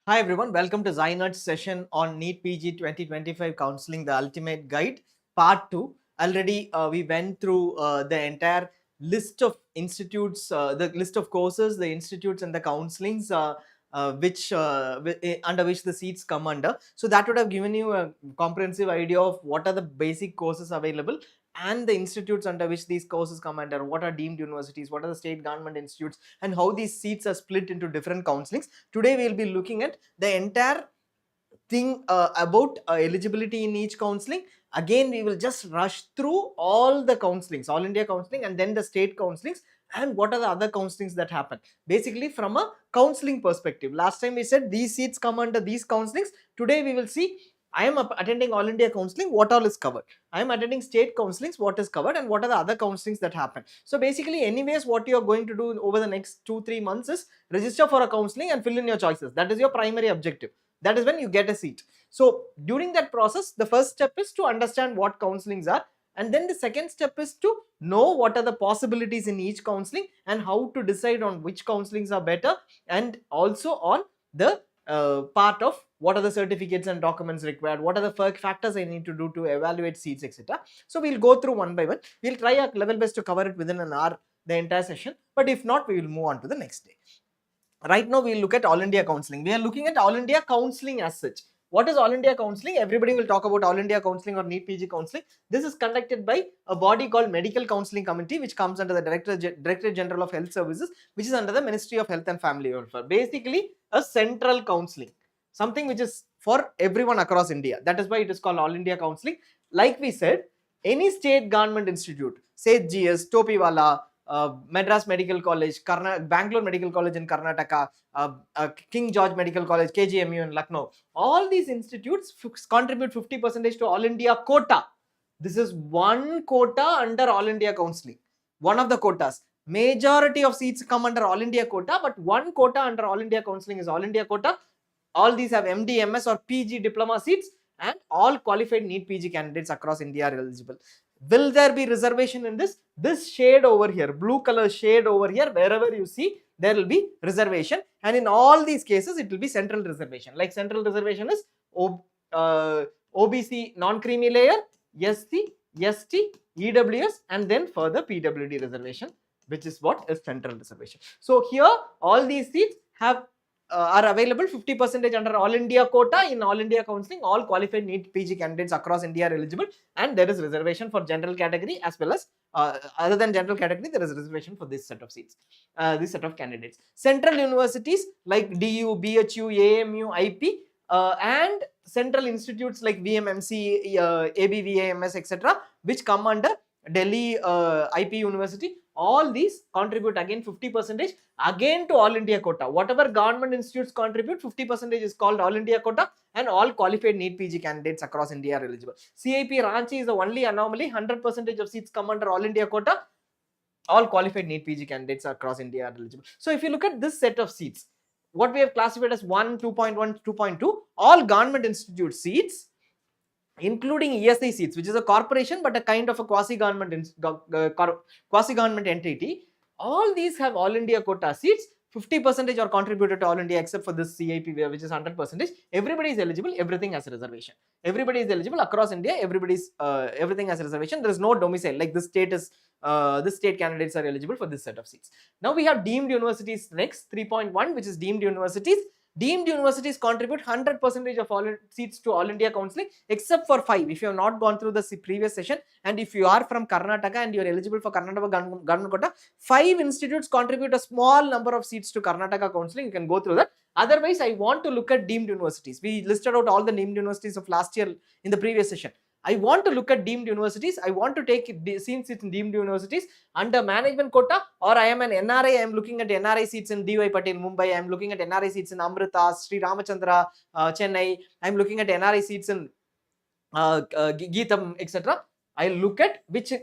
Hi everyone, welcome to ZyNerd session on NEET PG 2025 Counseling, the Ultimate Guide, Part 2. Already we went through the entire list of institutes, the list of courses, the institutes and the counselings under which the seats come under. So that would have given you a comprehensive idea of what are the basic courses available and the institutes under which these courses come under, what are deemed universities, what are the state government institutes, and how these seats are split into different counselings. Today we will be looking at the entire thing about eligibility in each counseling. Again, we will just rush through all the counselings, all India counseling, and then the state counselings, and what are the other counselings that happen, basically from a counseling perspective. Last time we said these seats come under these counselings. Today we will see, I am attending all India counseling, what all is covered. I am attending state counselings, what is covered, and what are the other counselings that happen. So basically, anyways, what you are going to do over the next 2-3 months is register for a counseling and fill in your choices. That is your primary objective. That is when you get a seat. So during that process, the first step is to understand what counselings are, and then the second step is to know what are the possibilities in each counseling and how to decide on which counselings are better, and also on the part of what are the certificates and documents required, what are the factors I need to do to evaluate seats, etc. So we'll go through one by one. We'll try our level best to cover it within an hour, the entire session, but if not, we will move on to the next day. Right now we'll look at all India counseling. We are looking at all India counseling as such. What is all India counseling? Everybody will talk about all India counseling or NEET PG counseling. This is conducted by a body called Medical Counseling Committee, which comes under the Directorate General of Health Services, which is under the Ministry of Health and Family Welfare. Basically a central counseling, something which is for everyone across India. That is why it is called all India counseling. Like we said, any state government institute, say GS, Topiwala, Madras Medical College, Bangalore Medical College in Karnataka, King George Medical College, KGMU in Lucknow. All these institutes contribute 50% to All India quota. This is one quota under All India counseling. One of the quotas. Majority of seats come under All India quota, but one quota under All India counseling is All India quota. All these have MD, MS or PG diploma seats, and all qualified NEET PG candidates across India are eligible. Will there be reservation in this? This shade over here, blue color shade over here, wherever you see, there will be reservation, and in all these cases it will be central reservation. Like central reservation is OBC non-creamy layer, SC, ST, EWS, and then further PWD reservation, which is what is central reservation. So here all these seats have are available 50% under All India quota. In All India counseling, all qualified NEET PG candidates across India are eligible, and there is reservation for general category, as well as other than general category, there is reservation for this set of seats, this set of candidates. Central universities like DU, BHU, AMU, IP, and central institutes like VMMC, ABVAMS, etc., which come under Delhi IP University. All these contribute again 50% again to All India quota. Whatever government institutes contribute, 50% is called All India quota, and all qualified NEET PG candidates across India are eligible. CIP Ranchi is the only anomaly. 100% of seats come under All India quota. All qualified NEET PG candidates across India are eligible. So if you look at this set of seats, what we have classified as 1, 2.1, 2.2, all government institute seats, including ESI seats, which is a corporation but a kind of a quasi-government entity. All these have All India quota seats. 50% are contributed to All India except for this CIP, which is 100%. Everybody is eligible. Everything has a reservation. Everybody is eligible across India. Everything has a reservation. There is no domicile. Like this state candidates are eligible for this set of seats. Now we have deemed universities next, 3.1, which is deemed universities. Deemed universities contribute 100% of all seats to All India counseling, except for 5. If you have not gone through the previous session, and if you are from Karnataka and you are eligible for Karnataka government quota, 5 institutes contribute a small number of seats to Karnataka counseling. You can go through that. Otherwise, I want to look at deemed universities. We listed out all the deemed universities of last year in the previous session. I want to look at deemed universities. I want to take seats in deemed universities under management quota, or I am an NRI. I am looking at NRI seats in DY Patel, Mumbai. I am looking at NRI seats in Amrita, Sri Ramachandra, Chennai. I am looking at NRI seats in Geetham, etc. I look at which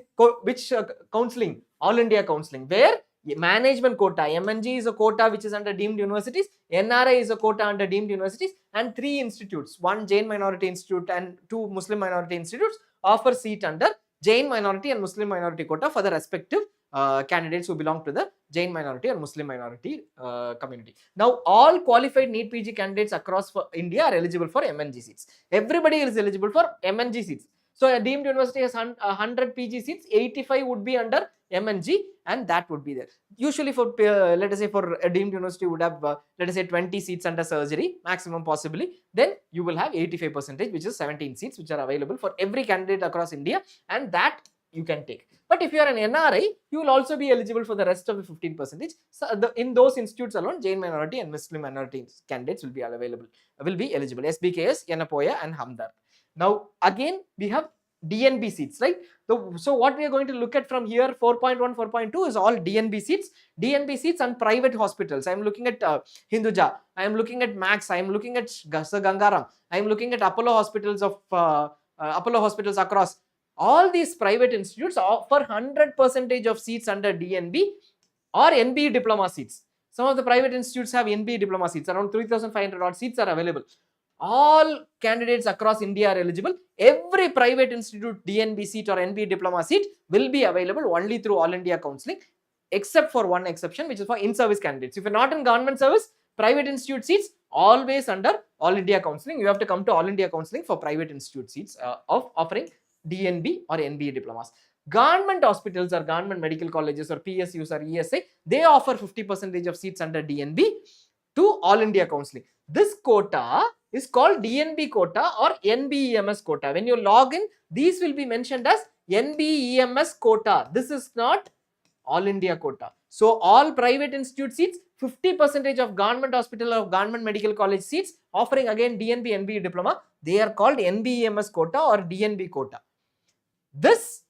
counseling, All India counseling, where management quota, MNG is a quota which is under deemed universities, NRI is a quota under deemed universities, and 3 institutes, 1 Jain minority institute and 2 Muslim minority institutes, offer seat under Jain minority and Muslim minority quota for the respective candidates who belong to the Jain minority or Muslim minority community. Now, all qualified NEET PG candidates across India are eligible for MNG seats. Everybody is eligible for MNG seats. So, a deemed university has 100 PG seats, 85 would be under MNG, and that would be there. Usually for, let us say, for a deemed university would have, let us say, 20 seats under surgery, maximum possibly, then you will have 85%, which is 17 seats, which are available for every candidate across India, and that you can take. But if you are an NRI, you will also be eligible for the rest of the 15%. So in those institutes alone, Jain minority and Muslim minority candidates will be available, will be eligible. SBKS, Yenapoya and Hamdar. Now again, we have DNB seats, right? So what we are going to look at from here, 4.1, 4.2 is all DNB seats. DNB seats and private hospitals. I am looking at Hinduja, I am looking at Max, I am looking at Gangaram, I am looking at Apollo hospitals of Apollo hospitals across. All these private institutes offer 100% of seats under DNB or NB diploma seats. Some of the private institutes have NB diploma seats. Around 3,500 odd seats are available. All candidates across India are eligible. Every private institute DNB seat or NB diploma seat will be available only through All India Counselling, except for one exception, which is for in-service candidates. If you're not in government service, private institute seats always under All India Counselling. You have to come to All India Counselling for private institute seats of offering DNB or NB diplomas. Government hospitals or government medical colleges or PSUs or ESI, they offer 50% of seats under DNB to All India Counselling. This quota is called DNB quota or NBEMS quota. When you log in, these will be mentioned as NBEMS quota. This is not All India quota. So all private institute seats, 50% of government hospital or government medical college seats offering again DNB, NB diploma, they are called NBEMS quota or DNB quota. This,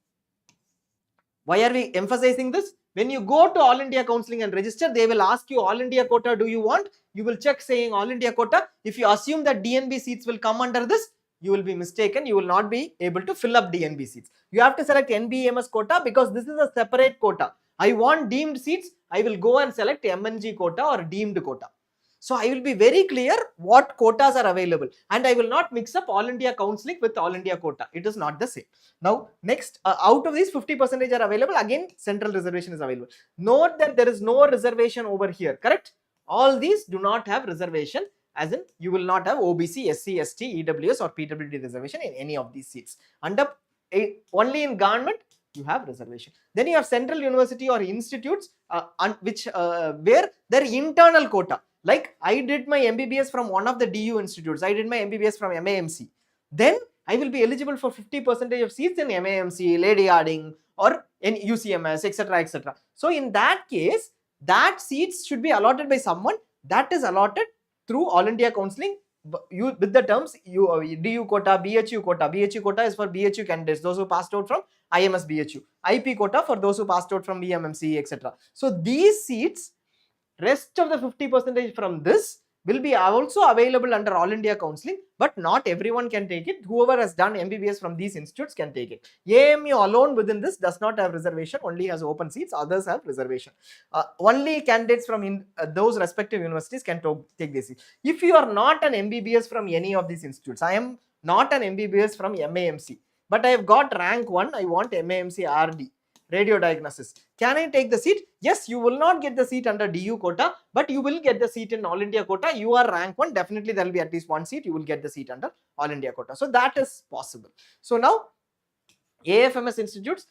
why are we emphasizing this? When you go to All India Counselling and register, they will ask you All India quota do you want? You will check saying All India quota. If you assume that DNB seats will come under this, you will be mistaken. You will not be able to fill up DNB seats. You have to select NBEMS quota because this is a separate quota. I want deemed seats. I will go and select MNG quota or deemed quota. So I will be very clear what quotas are available, and I will not mix up All India Counselling with All India quota. It is not the same. Now next, out of these 50% are available, again central reservation is available. Note that there is no reservation over here, correct? All these do not have reservation, as in you will not have OBC, SC, ST, EWS or PWD reservation in any of these seats. Only in government you have reservation. Then you have central university or institutes where their internal quota. Like I did my MBBS from one of the DU institutes. I did my MBBS from MAMC. Then I will be eligible for 50% of seats in MAMC, Lady Hardinge or in UCMS, etc., etc. So in that case, that seats should be allotted by someone that is allotted through All India Counselling. You with the terms DU quota, BHU quota. BHU quota is for BHU candidates, those who passed out from IMS BHU. IP quota for those who passed out from BMMC, etc. So these seats, rest of the 50% from this will be also available under All India Counselling, but not everyone can take it. Whoever has done MBBS from these institutes can take it. AMU alone within this does not have reservation, only has open seats, others have reservation. Only candidates from those respective universities can take this seat. If you are not an MBBS from any of these institutes, I am not an MBBS from MAMC, but I have got rank 1, I want MAMC RD. Radio diagnosis. Can I take the seat? Yes, you will not get the seat under DU quota, but you will get the seat in All India quota. You are rank 1, definitely there will be at least one seat, you will get the seat under All India quota. So that is possible. So now AFMS institutes,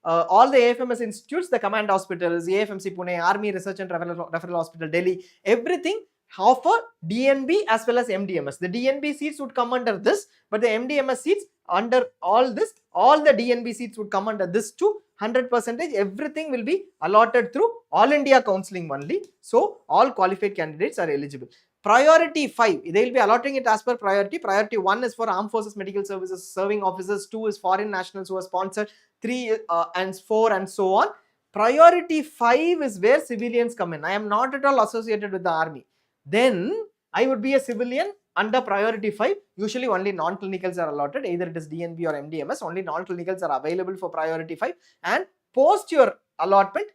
all the AFMS institutes, the command hospitals, AFMC Pune, Army Research and Referral Hospital Delhi, everything offer DNB as well as MDMS. The DNB seats would come under this, but the MDMS seats under all this, all the DNB seats would come under this too. 100%, everything will be allotted through All India Counselling only. So all qualified candidates are eligible. Priority 5, they will be allotting it as per priority. Priority 1 is for Armed Forces Medical Services serving officers, 2 is foreign nationals who are sponsored, 3 and 4 and so on. Priority 5 is where civilians come in. I am not at all associated with the army. Then I would be a civilian under priority 5. Usually only non-clinicals are allotted, either it is DNB or MDMS. Only non-clinicals are available for priority 5, and post your allotment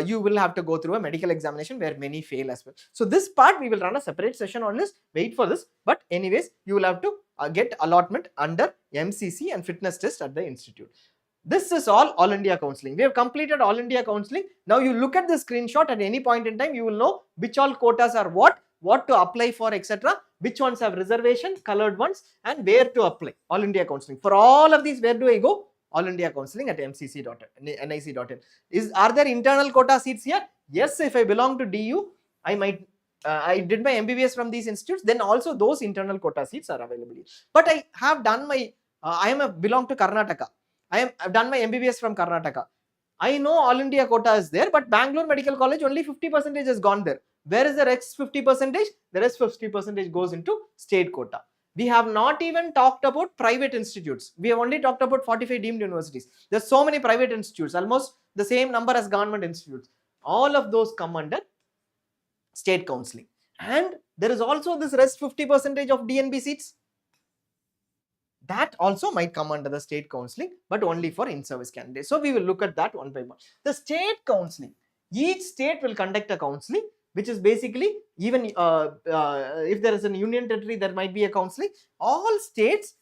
you will have to go through a medical examination where many fail as well. So this part we will run a separate session on this, wait for this, but anyways you will have to get allotment under MCC and fitness test at the institute. This is all India Counselling. We have completed all India Counselling. Now you look at the screenshot at any point in time, you will know which all quotas are what to apply for, etc. Which ones have reservation, colored ones, and where to apply. All India Counselling. For all of these, where do I go? All India Counselling at nic.in. Are there internal quota seats here? Yes, if I belong to DU, I did my MBBS from these institutes, then also those internal quota seats are available. But I have done my, belong to Karnataka. I've done my MBBS from Karnataka. I know all India quota is there, but Bangalore Medical College only 50% has gone there. Where is the rest 50%? The rest 50% goes into state quota. We have not even talked about private institutes. We have only talked about 45 deemed universities. There's so many private institutes, almost the same number as government institutes. All of those come under state counselling. And there is also this rest 50% of DNB seats. That also might come under the state counselling, but only for in-service candidates. So we will look at that one by one. The state counselling, each state will conduct a counselling, which is basically, even if there is a union territory, there might be a counselling. All states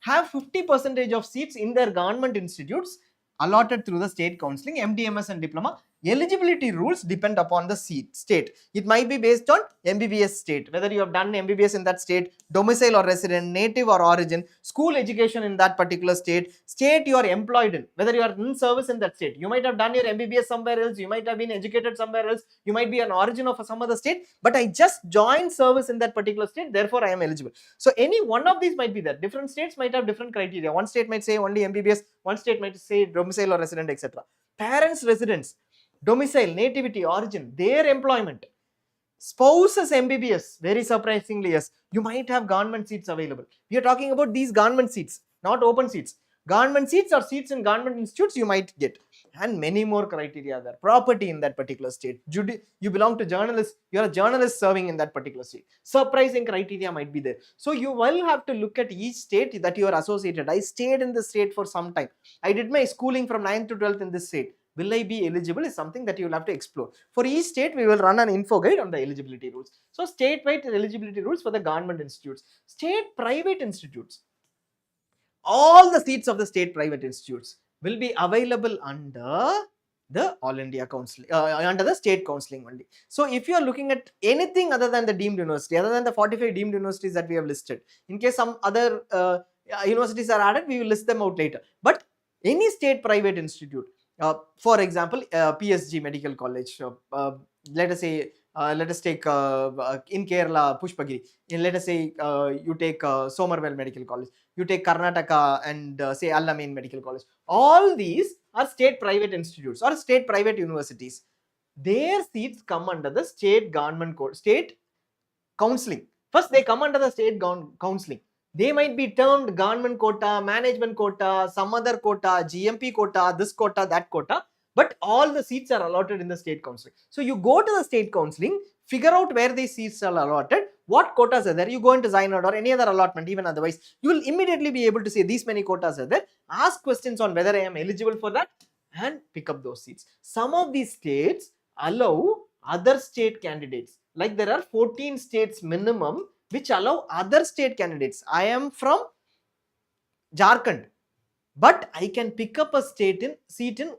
have 50% of seats in their government institutes allotted through the state counselling. MDMS and diploma eligibility rules depend upon the state. It might be based on MBBS state, whether you have done MBBS in that state, domicile or resident, native or origin, school education in that particular state you are employed in, whether you are in service in that state. You might have done your MBBS somewhere else, you might have been educated somewhere else, you might be an origin of some other state, but I just joined service in that particular state, therefore I am eligible. So any one of these might be there. Different states might have different criteria. One state might say only MBBS, one state might say domicile or resident, etc. Parents' residence, domicile, nativity, origin, their employment. Spouses MBBS, very surprisingly, yes, you might have government seats available. We are talking about these government seats, not open seats. Government seats or seats in government institutes you might get, and many more criteria there. Property in that particular state, you belong to journalists, you are a journalist serving in that particular state. Surprising criteria might be there. So you will have to look at each state that you are associated. I stayed in the state for some time. I did my schooling from 9th to 12th in this state. Will I be eligible is something that you will have to explore. For each state, we will run an info guide on the eligibility rules. So state-wide eligibility rules for the government institutes. State private institutes, all the seats of the state private institutes will be available under the All India Counselling, under the state counselling only. So if you are looking at anything other than the deemed university, other than the 45 deemed universities that we have listed, in case some other universities are added, we will list them out later. But any state private institute, for example, PSG Medical College, let us say, let us take in Kerala, Pushpagiri. Let us say you take Somerville Medical College, you take Karnataka and say Al-Amin Medical College. All these are state private institutes or state private universities. Their seats come under the state government state counselling. First, they come under the state counselling. They might be termed government quota, management quota, some other quota, GMP quota, this quota, that quota, but all the seats are allotted in the state counselling. So you go to the state counselling, figure out where these seats are allotted, what quotas are there. You go into ZyNerd or any other allotment, even otherwise, you will immediately be able to say these many quotas are there, ask questions on whether I am eligible for that, and pick up those seats. Some of these states allow other state candidates, like there are 14 states minimum which allow other state candidates. I am from Jharkhand, but I can pick up a seat in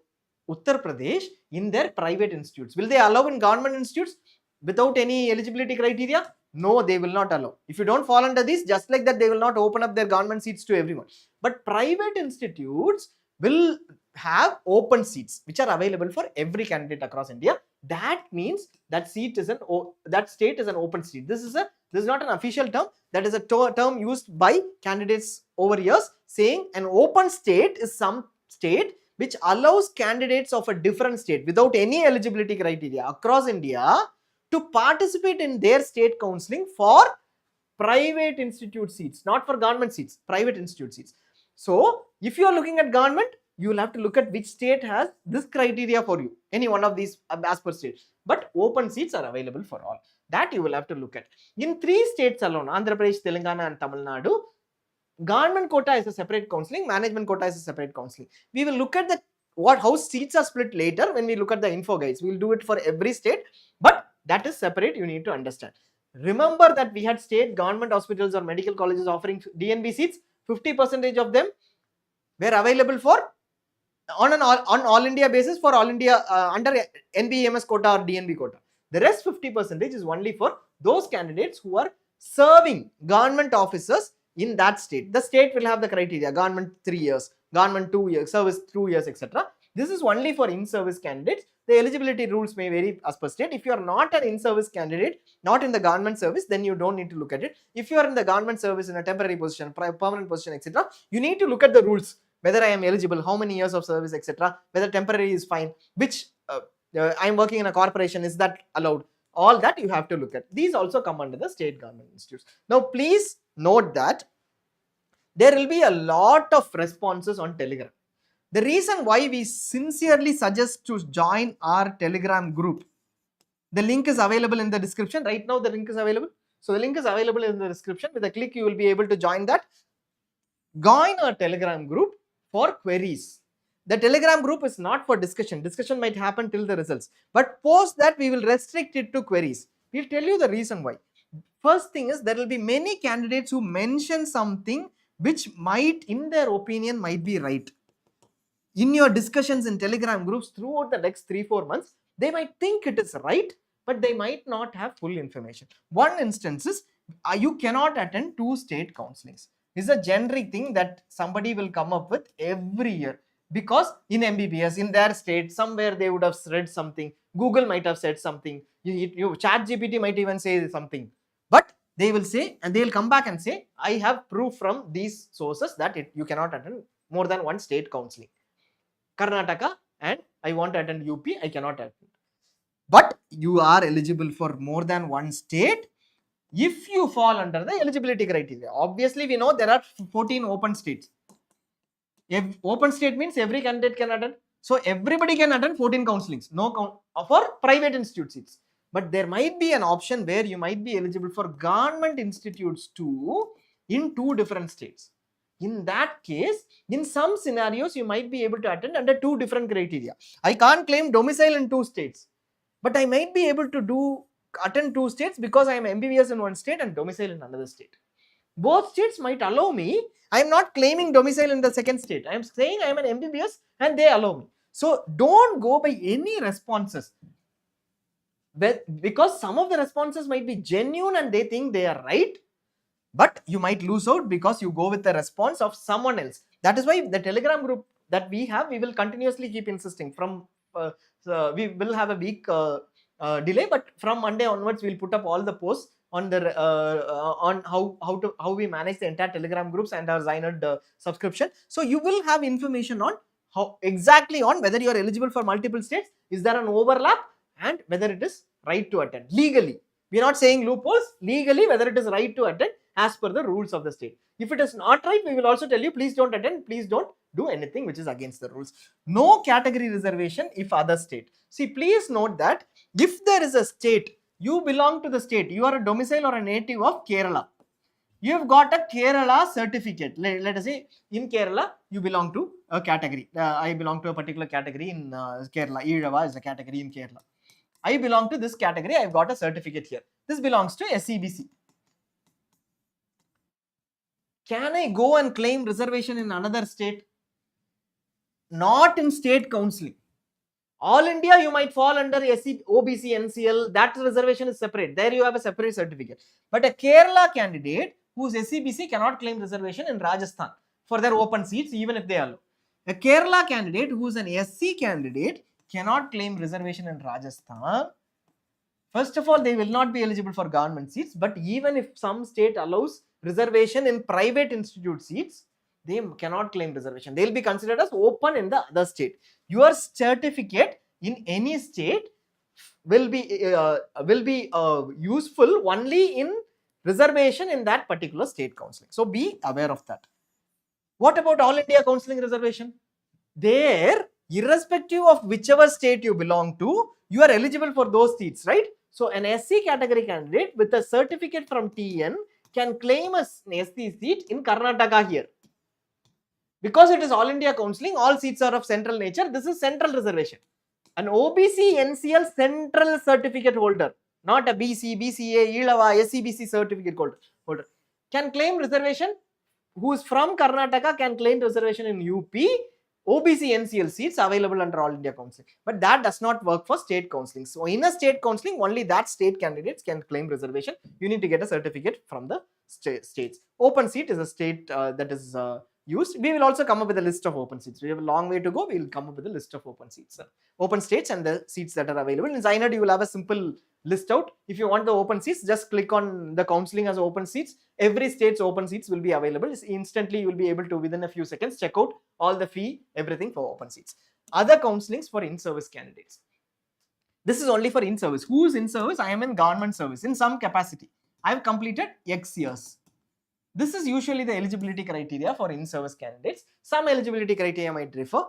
Uttar Pradesh in their private institutes. Will they allow in government institutes without any eligibility criteria? No, they will not allow. If you don't fall under this, just like that, they will not open up their government seats to everyone. But private institutes will have open seats which are available for every candidate across India. That means that state is an open seat. This is not an official term. That is a term used by candidates over years, saying an open state is some state which allows candidates of a different state without any eligibility criteria across India to participate in their state counselling for private institute seats, not for government seats, private institute seats. So if you are looking at government, you will have to look at which state has this criteria for you, any one of these as per state. But open seats are available for all. That you will have to look at. In 3 states alone, Andhra Pradesh, Telangana and Tamil Nadu, government quota is a separate counselling, management quota is a separate counselling. We will look at how seats are split later when we look at the info guides. We will do it for every state, but that is separate, you need to understand. Remember that we had state government hospitals or medical colleges offering DNB seats. 50% of them were available for on all India basis for all India under NBEMS quota or DNB quota. The rest 50% is only for those candidates who are serving government officers in that state. The state will have the criteria: government 3 years, government 2 years, service 2 years, etc. This is only for in-service candidates. The eligibility rules may vary as per state. If you are not an in-service candidate, not in the government service, then you don't need to look at it. If you are in the government service in a temporary position, permanent position, etc., you need to look at the rules, whether I am eligible, how many years of service, etc., whether temporary is fine, which I am working in a corporation, is that allowed? All that you have to look at. These also come under the state government institutes. Now, please note that there will be a lot of responses on Telegram. The reason why we sincerely suggest to join our Telegram group, the link is available in the description. Right now, the link is available. So the link is available in the description. With a click, you will be able to join that. Join our Telegram group for queries. The Telegram group is not for discussion. Discussion might happen till the results. But post that, we will restrict it to queries. We'll tell you the reason why. First thing is, there will be many candidates who mention something which might, in their opinion, might be right. In your discussions in Telegram groups throughout the next 3-4 months, they might think it is right, but they might not have full information. One instance is, you cannot attend 2 state counselings. This is a generic thing that somebody will come up with every year, because in MBBS, in their state, somewhere they would have read something, Google might have said something, ChatGPT might even say something, but they will say, and they will come back and say, I have proof from these sources that you cannot attend more than 1 state counselling. Karnataka and I want to attend UP, I cannot attend. But you are eligible for more than 1 state if you fall under the eligibility criteria. Obviously, we know there are 14 open states. If open state means every candidate can attend. So everybody can attend 14 counselings, no for private institute seats. But there might be an option where you might be eligible for government institutes too in 2 different states. In that case, in some scenarios, you might be able to attend under 2 different criteria. I can't claim domicile in 2 states, but I might be able to attend 2 states because I am MBBS in 1 state and domicile in another state. Both states might allow me. I am not claiming domicile in the second state. I am saying I am an MBBS and they allow me. So don't go by any responses, because some of the responses might be genuine and they think they are right, but you might lose out because you go with the response of someone else. That is why the Telegram group that we have, we will continuously keep insisting. From we will have a week delay, but from Monday onwards, we'll put up all the posts on the on how we manage the entire Telegram groups and our ZyNerd subscription. So you will have information on how exactly on whether you are eligible for multiple states, is there an overlap, and whether it is right to attend legally. We are not saying loopholes, legally whether it is right to attend as per the rules of the state. If it is not right, we will also tell you, please don't attend, please don't do anything which is against the rules. No category reservation if other state. See, please note that if there is a state, you belong to the state, you are a domicile or a native of Kerala, you have got a Kerala certificate. Let us say in Kerala, you belong to a category. I belong to a particular category in Kerala. Izhava is a category in Kerala. I belong to this category. I've got a certificate here. This belongs to SEBC. Can I go and claim reservation in another state? Not in state counselling. All India, you might fall under OBC, NCL. That reservation is separate. There you have a separate certificate. But a Kerala candidate whose SEBC cannot claim reservation in Rajasthan for their open seats, even if they allow. A Kerala candidate who is an SC candidate cannot claim reservation in Rajasthan. First of all, they will not be eligible for government seats, but even if some state allows reservation in private institute seats, they cannot claim reservation. They will be considered as open in the other state. Your certificate in any state will be useful only in reservation in that particular state counselling. So be aware of that. What about All India Counselling reservation? There, irrespective of whichever state you belong to, you are eligible for those seats, right? So an SC category candidate with a certificate from TN can claim a SC seat in Karnataka here. Because it is All India Counselling, all seats are of central nature. This is central reservation. An OBC NCL central certificate holder, not a BC, BCA, Ilava, SCBC certificate holder, can claim reservation. Who is from Karnataka can claim reservation in UP OBC NCL seats available under All India Counselling. But that does not work for state counselling. So in a state counselling, only that state candidates can claim reservation. You need to get a certificate from the states. Open seat is a state that is used. We will also come up with a list of open seats. We have a long way to go. We will come up with a list of open seats, open states and the seats that are available. In ZyNerd, you will have a simple list out. If you want the open seats, just click on the counselling as open seats. Every state's open seats will be available. Instantly, you will be able to, within a few seconds, check out all the fee, everything for open seats. Other counsellings for in-service candidates. This is only for in-service. Who is in service? I am in government service in some capacity. I have completed X years. This is usually the eligibility criteria for in-service candidates. Some eligibility criteria might differ.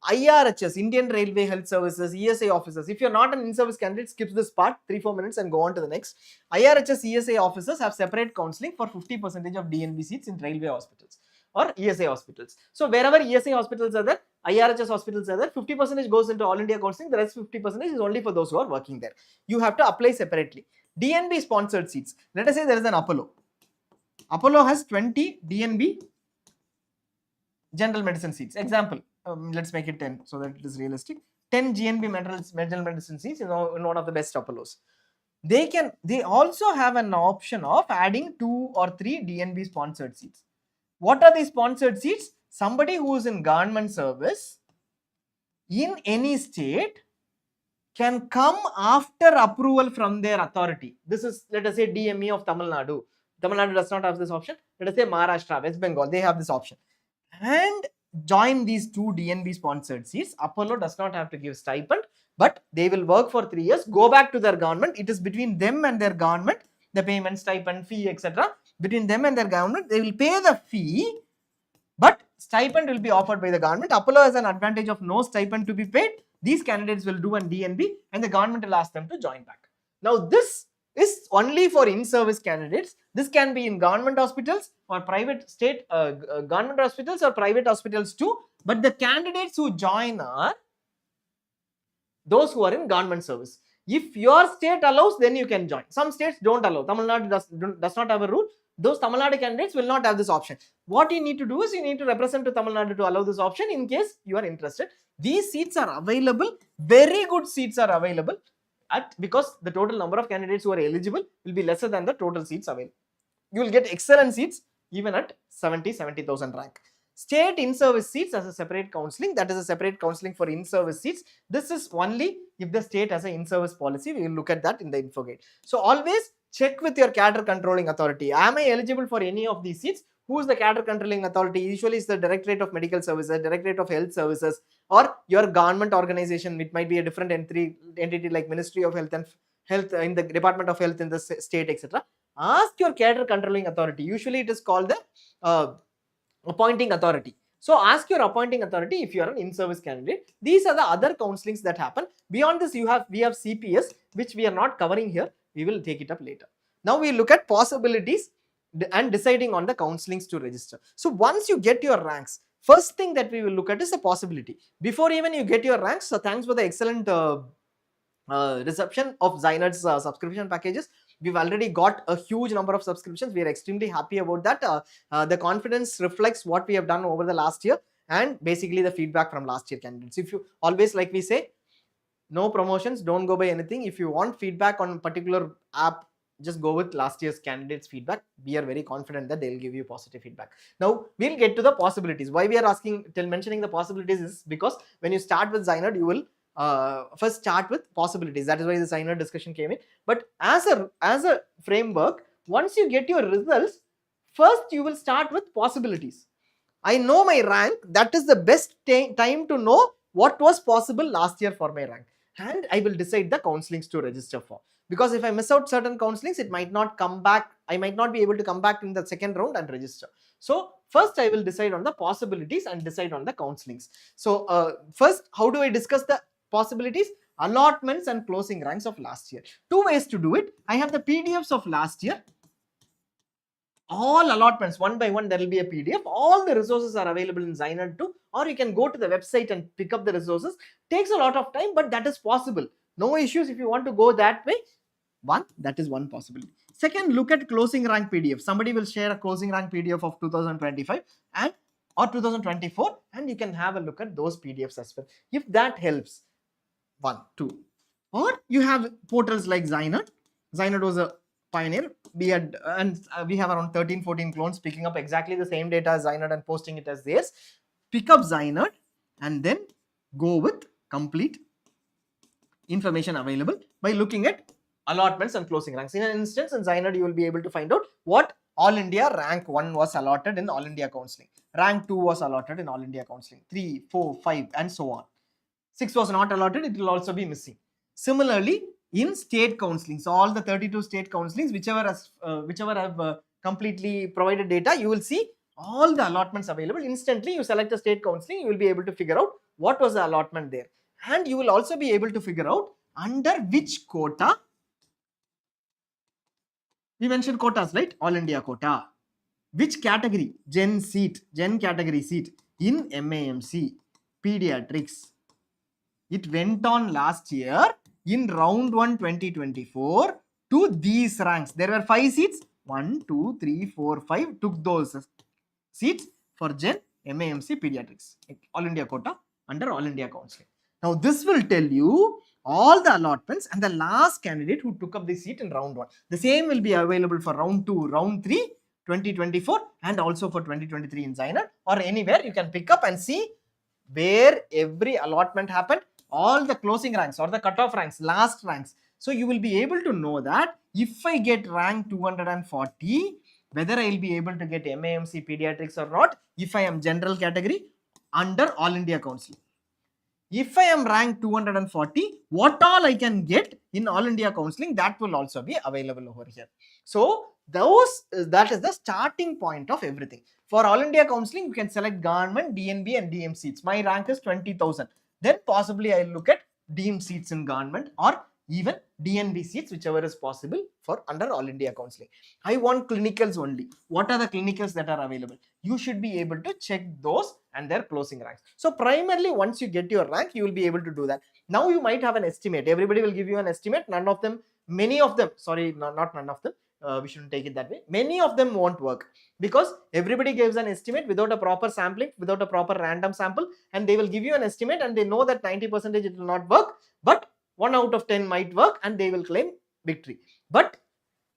IRHS, Indian Railway Health Services, ESA officers. If you're not an in-service candidate, skip this part, 3-4 minutes and go on to the next. IRHS, ESA officers have separate counselling for 50% of DNB seats in railway hospitals or ESA hospitals. So wherever ESA hospitals are there, IRHS hospitals are there, 50% goes into All India Counselling, the rest 50% is only for those who are working there. You have to apply separately. DNB sponsored seats. Let us say there is an Apollo. Apollo has 20 DNB general medicine seats. Example, let's make it 10 so that it is realistic. 10 GNB general medicine seats in one of the best Apollos. They also have an option of adding 2 or 3 DNB sponsored seats. What are these sponsored seats? Somebody who is in government service in any state can come after approval from their authority. This is, let us say, DME of Tamil Nadu. Tamil Nadu does not have this option. Let us say Maharashtra, West Bengal, they have this option. And join these 2 DNB sponsored seats. Apollo does not have to give stipend, but they will work for 3 years, go back to their government. It is between them and their government, the payment, stipend, fee, etc. Between them and their government, they will pay the fee, but stipend will be offered by the government. Apollo has an advantage of no stipend to be paid. These candidates will do an DNB and the government will ask them to join back. Now this is only for in-service candidates. This can be in government hospitals or private state, government hospitals or private hospitals too. But the candidates who join are those who are in government service. If your state allows, then you can join. Some states don't allow. Tamil Nadu does not have a rule. Those Tamil Nadu candidates will not have this option. What you need to do is you need to represent to Tamil Nadu to allow this option in case you are interested. These seats are available. Very good seats are available because the total number of candidates who are eligible will be lesser than the total seats available. You will get excellent seats even at 70,000 rank. State in-service seats as a separate counselling, that is a separate counselling for in-service seats. This is only if the state has an in-service policy. We will look at that in the info guide. So always check with your cadre controlling authority. Am I eligible for any of these seats? Who is the cadre controlling authority? Usually it's the Directorate of Medical Services, Directorate of Health Services, or your government organization. It might be a different entity like Ministry of Health and Health in the Department of Health in the state, etc. Ask your cadre controlling authority. Usually it is called the appointing authority. So ask your appointing authority if you are an in-service candidate. These are the other counsellings that happen. Beyond this, we have CPS, which we are not covering here. We will take it up later. Now we look at possibilities and deciding on the counsellings to register. So once you get your ranks, first thing that we will look at is the possibility. Before even you get your ranks, so thanks for the excellent reception of ZyNerd's subscription packages. We've already got a huge number of subscriptions. We are extremely happy about that. The confidence reflects what we have done over the last year and basically the feedback from last year candidates. If you always, like we say, no promotions, don't go by anything. If you want feedback on a particular app, just go with last year's candidates feedback. We are very confident that they'll give you positive feedback. Now we'll get to the possibilities. Why we are mentioning the possibilities is because when you start with ZyNerd, you will first start with possibilities. That is why the ZyNerd discussion came in. But as a framework, once you get your results, first you will start with possibilities. I know my rank. That is the best time to know what was possible last year for my rank. And I will decide the counsellings to register for. Because if I miss out certain counsellings, it might not come back. I might not be able to come back in the second round and register. So first I will decide on the possibilities and decide on the counsellings. So first, how do I discuss the possibilities? Allotments and closing ranks of last year. 2 ways to do it. I have the PDFs of last year. All allotments, one by one, there will be a PDF. All the resources are available in ZyNerd too, or you can go to the website and pick up the resources. Takes a lot of time, but that is possible. No issues if you want to go that way. That is one possibility. Second, look at closing rank PDF. Somebody will share a closing rank PDF of 2025 and or 2024, and you can have a look at those PDFs as well. If that helps, 1, 2. Or you have portals like ZyNerd. ZyNerd was a pioneer. We had we have around 13-14 clones picking up exactly the same data as ZyNerd and posting it as theirs. Pick up ZyNerd and then go with complete information available by looking at allotments and closing ranks. In an instance, in ZyNerd, you will be able to find out what All India rank 1 was allotted in All India Counselling, rank 2 was allotted in All India Counselling, 3, 4, 5, and so on. 6 was not allotted, it will also be missing. Similarly, in state counselling, so all the 32 state counselings, whichever have completely provided data, you will see all the allotments available. Instantly, you select a state counselling, you will be able to figure out what was the allotment there. And you will also be able to figure out under which quota. We mentioned quotas, right? All India quota. Which category? Gen category seat in MAMC, pediatrics. It went on last year in round 1 2024 to these ranks. There were 5 seats. 1, 2, 3, 4, 5 took those seats for Gen MAMC pediatrics. All India quota under All India Counselling. Now this will tell you all the allotments and the last candidate who took up the seat in round 1. The same will be available for round 2, round 3, 2024 and also for 2023 in ZyNerd, or anywhere you can pick up and see where every allotment happened, all the closing ranks or the cutoff ranks, last ranks. So you will be able to know that if I get rank 240, whether I will be able to get MAMC pediatrics or not, if I am general category under All India Counselling. If I am ranked 240, what all I can get in All India Counselling, that will also be available over here. So that is the starting point of everything. For All India Counselling, you can select government, DNB and DM seats. My rank is 20,000. Then possibly I will look at DM seats in government or even DNB seats, whichever is possible for under All India Counselling. I want clinicals only. What are the clinicals that are available? You should be able to check those and their closing ranks. So primarily, once you get your rank, you will be able to do that. Now you might have an estimate. Everybody will give you an estimate. Many of them, sorry, not none of them. We shouldn't take it that way. Many of them won't work because everybody gives an estimate without a proper sampling, without a proper random sample, and they will give you an estimate and they know that 90% it will not work, but 1 out of 10 might work and they will claim victory. But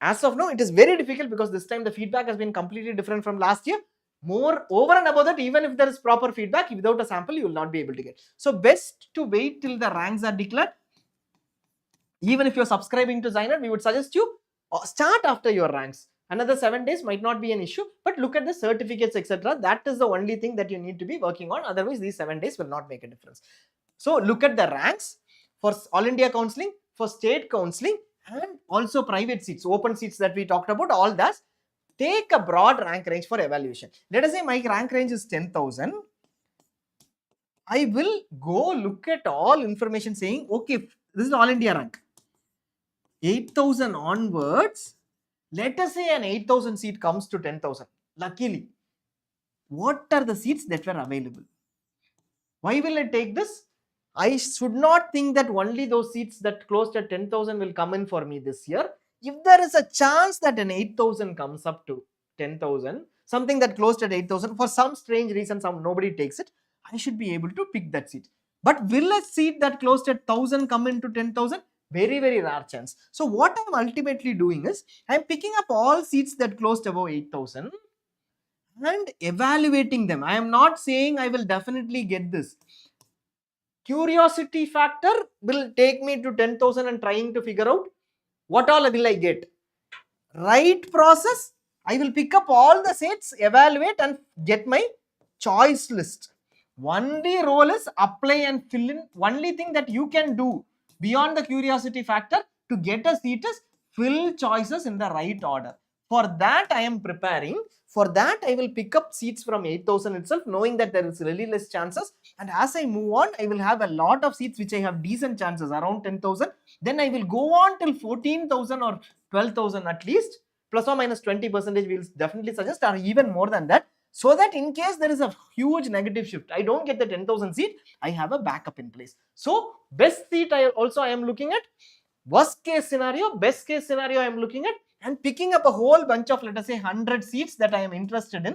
as of now, it is very difficult because this time the feedback has been completely different from last year. More over and above that, even if there is proper feedback, without a sample, you will not be able to get. So best to wait till the ranks are declared. Even if you're subscribing to ZyNerd, we would suggest you start after your ranks. Another 7 days might not be an issue, but look at the certificates, etc. That is the only thing that you need to be working on. Otherwise, these 7 days will not make a difference. So look at the ranks for All India Counselling, for state counselling, and also private seats, open seats that we talked about, all that. Take a broad rank range for evaluation. Let us say my rank range is 10,000. I will go look at all information saying, okay, this is All India rank. 8,000 onwards, let us say an 8,000 seat comes to 10,000. Luckily, what are the seats that were available? Why will I take this? I should not think that only those seats that closed at 10,000 will come in for me this year. If there is a chance that an 8,000 comes up to 10,000, something that closed at 8,000, for some strange reason, nobody takes it, I should be able to pick that seat. But will a seat that closed at 1,000 come into 10,000? Very, very rare chance. So what I'm ultimately doing is, I'm picking up all seats that closed above 8,000 and evaluating them. I am not saying I will definitely get this. Curiosity factor will take me to 10,000 and trying to figure out what all will I get. Right process, I will pick up all the seats, evaluate and get my choice list. Only role is apply and fill in. Only thing that you can do beyond the curiosity factor to get a seat is fill choices in the right order. For that I am preparing. For that I will pick up seats from 8,000 itself, knowing that there is really less chances. And as I move on, I will have a lot of seats which I have decent chances, around 10,000. Then I will go on till 14,000 or 12,000 at least, plus or minus 20% we will definitely suggest, or even more than that. So that in case there is a huge negative shift, I don't get the 10,000 seat, I have a backup in place. So best seat I am looking at, worst case scenario, best case scenario I am looking at, and picking up a whole bunch of, let us say, 100 seats that I am interested in,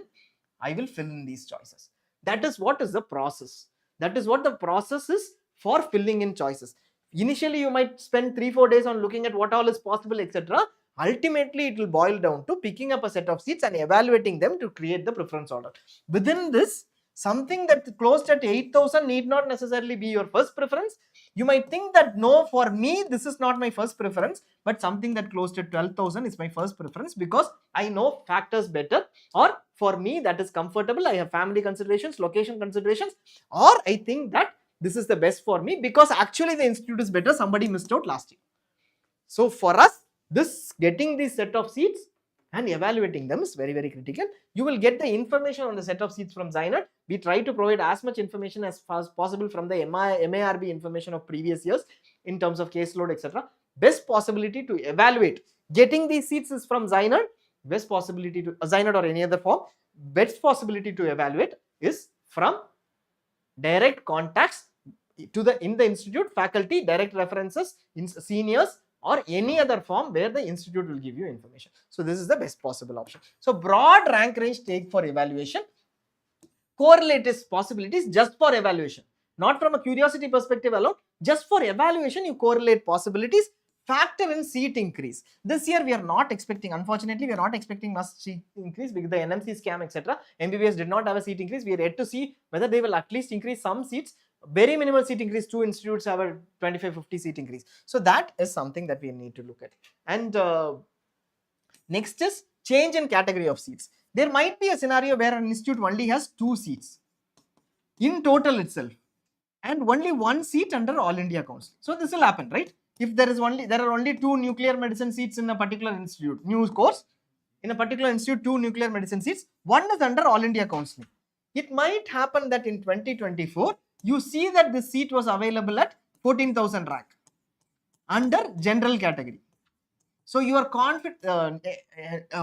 I will fill in these choices. That is what is the process. That is what the process is for filling in choices. Initially, you might spend 3-4 days on looking at what all is possible, etc. Ultimately, it will boil down to picking up a set of seats and evaluating them to create the preference order. Within this, something that closed at 8,000 need not necessarily be your first preference. You might think that no, for me, this is not my first preference, but something that closed at 12,000 is my first preference because I know factors better, or for me that is comfortable. I have family considerations, location considerations, or I think that this is the best for me because actually the institute is better, somebody missed out last year. So for us, this getting this set of seats and evaluating them is very, very critical. You will get the information on the set of seats from ZyNerd. We try to provide as much information as far as possible from the MARB information of previous years in terms of caseload, etc. Best possibility to evaluate getting these seats is from ZyNerd. Best possibility to ZyNerd or any other form. Best possibility to evaluate is from direct contacts to the in the institute, faculty, direct references, seniors, or any other form where the institute will give you information. So this is the best possible option. So broad rank range take for evaluation, correlate its possibilities just for evaluation, not from a curiosity perspective alone. Just for evaluation, you correlate possibilities. Factor in seat increase. This year we are not expecting, unfortunately, we are not expecting much seat increase because the NMC scam, etc. MBBS did not have a seat increase. We are yet to see whether they will at least increase some seats. Very minimal seat increase. 2 institutes have a 25-50 seat increase. So that is something that we need to look at. And next is change in category of seats. There might be a scenario where an institute only has 2 seats in total itself and only 1 seat under All India Counselling. So this will happen, right? If there are only 2 nuclear medicine seats in a particular institute, new course, in a particular institute, 2 nuclear medicine seats, 1 is under All India Counselling. It might happen that in 2024, you see that this seat was available at 14,000 rank under general category. So you are confident,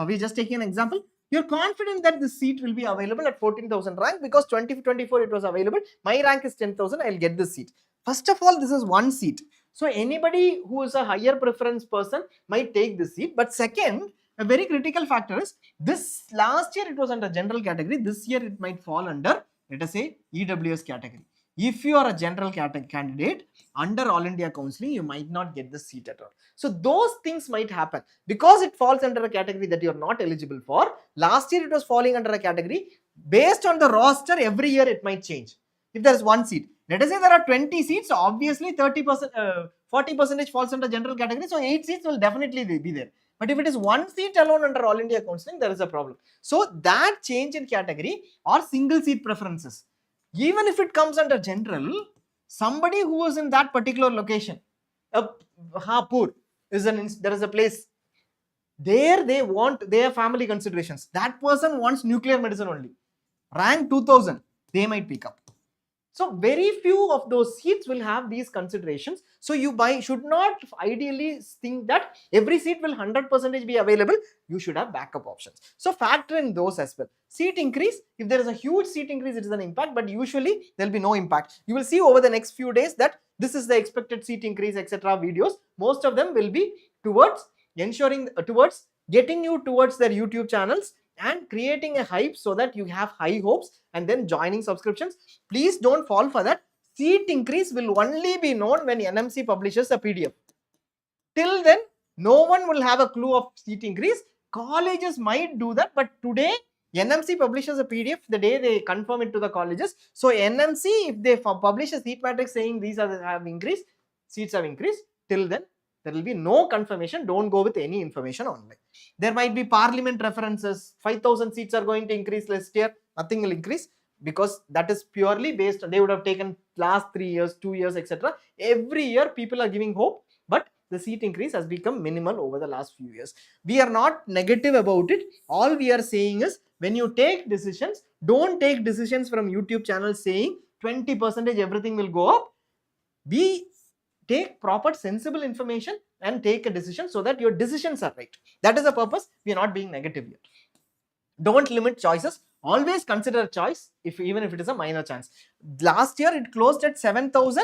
we're just taking an example, you're confident that this seat will be available at 14,000 rank because 2024 it was available, my rank is 10,000, I'll get this seat. First of all, this is 1 seat. So anybody who is a higher preference person might take this seat. But second, a very critical factor is this last year it was under general category, this year it might fall under, let us say, EWS category. If you are a general candidate under All India Counselling, you might not get the seat at all. So those things might happen because it falls under a category that you are not eligible for. Last year it was falling under a category. Based on the roster, every year it might change. If there is 1 seat, let us say there are 20 seats, obviously 40% falls under general category. So 8 seats will definitely be there. But if it is 1 seat alone under All India Counselling, there is a problem. So that change in category or single seat preferences, even if it comes under general, somebody who is in that particular location, Hapur there is a place there, they have family considerations. That person wants nuclear medicine only. Rank 2000, they might pick up. So very few of those seats will have these considerations. So you should not ideally think that every seat will 100% be available. You should have backup options. So factor in those as well. Seat increase, if there is a huge seat increase, it is an impact, but usually there will be no impact. You will see over the next few days that this is the expected seat increase, etc. videos. Most of them will be towards ensuring, towards getting you towards their YouTube channels and creating a hype so that you have high hopes and then joining subscriptions. Please don't fall for that. Seat increase will only be known when NMC publishes a PDF. Till then, no one will have a clue of seat increase. Colleges might do that, but today NMC publishes a PDF the day they confirm it to the colleges. So NMC, if they publish a seat matrix saying these have increased, seats have increased, till then there will be no confirmation. Don't go with any information online. There might be parliament references. 5,000 seats are going to increase last year. Nothing will increase because that is purely based on, they would have taken last 3 years, 2 years, etc. Every year people are giving hope, but the seat increase has become minimal over the last few years. We are not negative about it. All we are saying is when you take decisions, don't take decisions from YouTube channels saying 20% everything will go up. Take proper sensible information and take a decision so that your decisions are right. That is the purpose. We are not being negative here. Don't limit choices. Always consider a choice, even if it is a minor chance. Last year it closed at 7,000.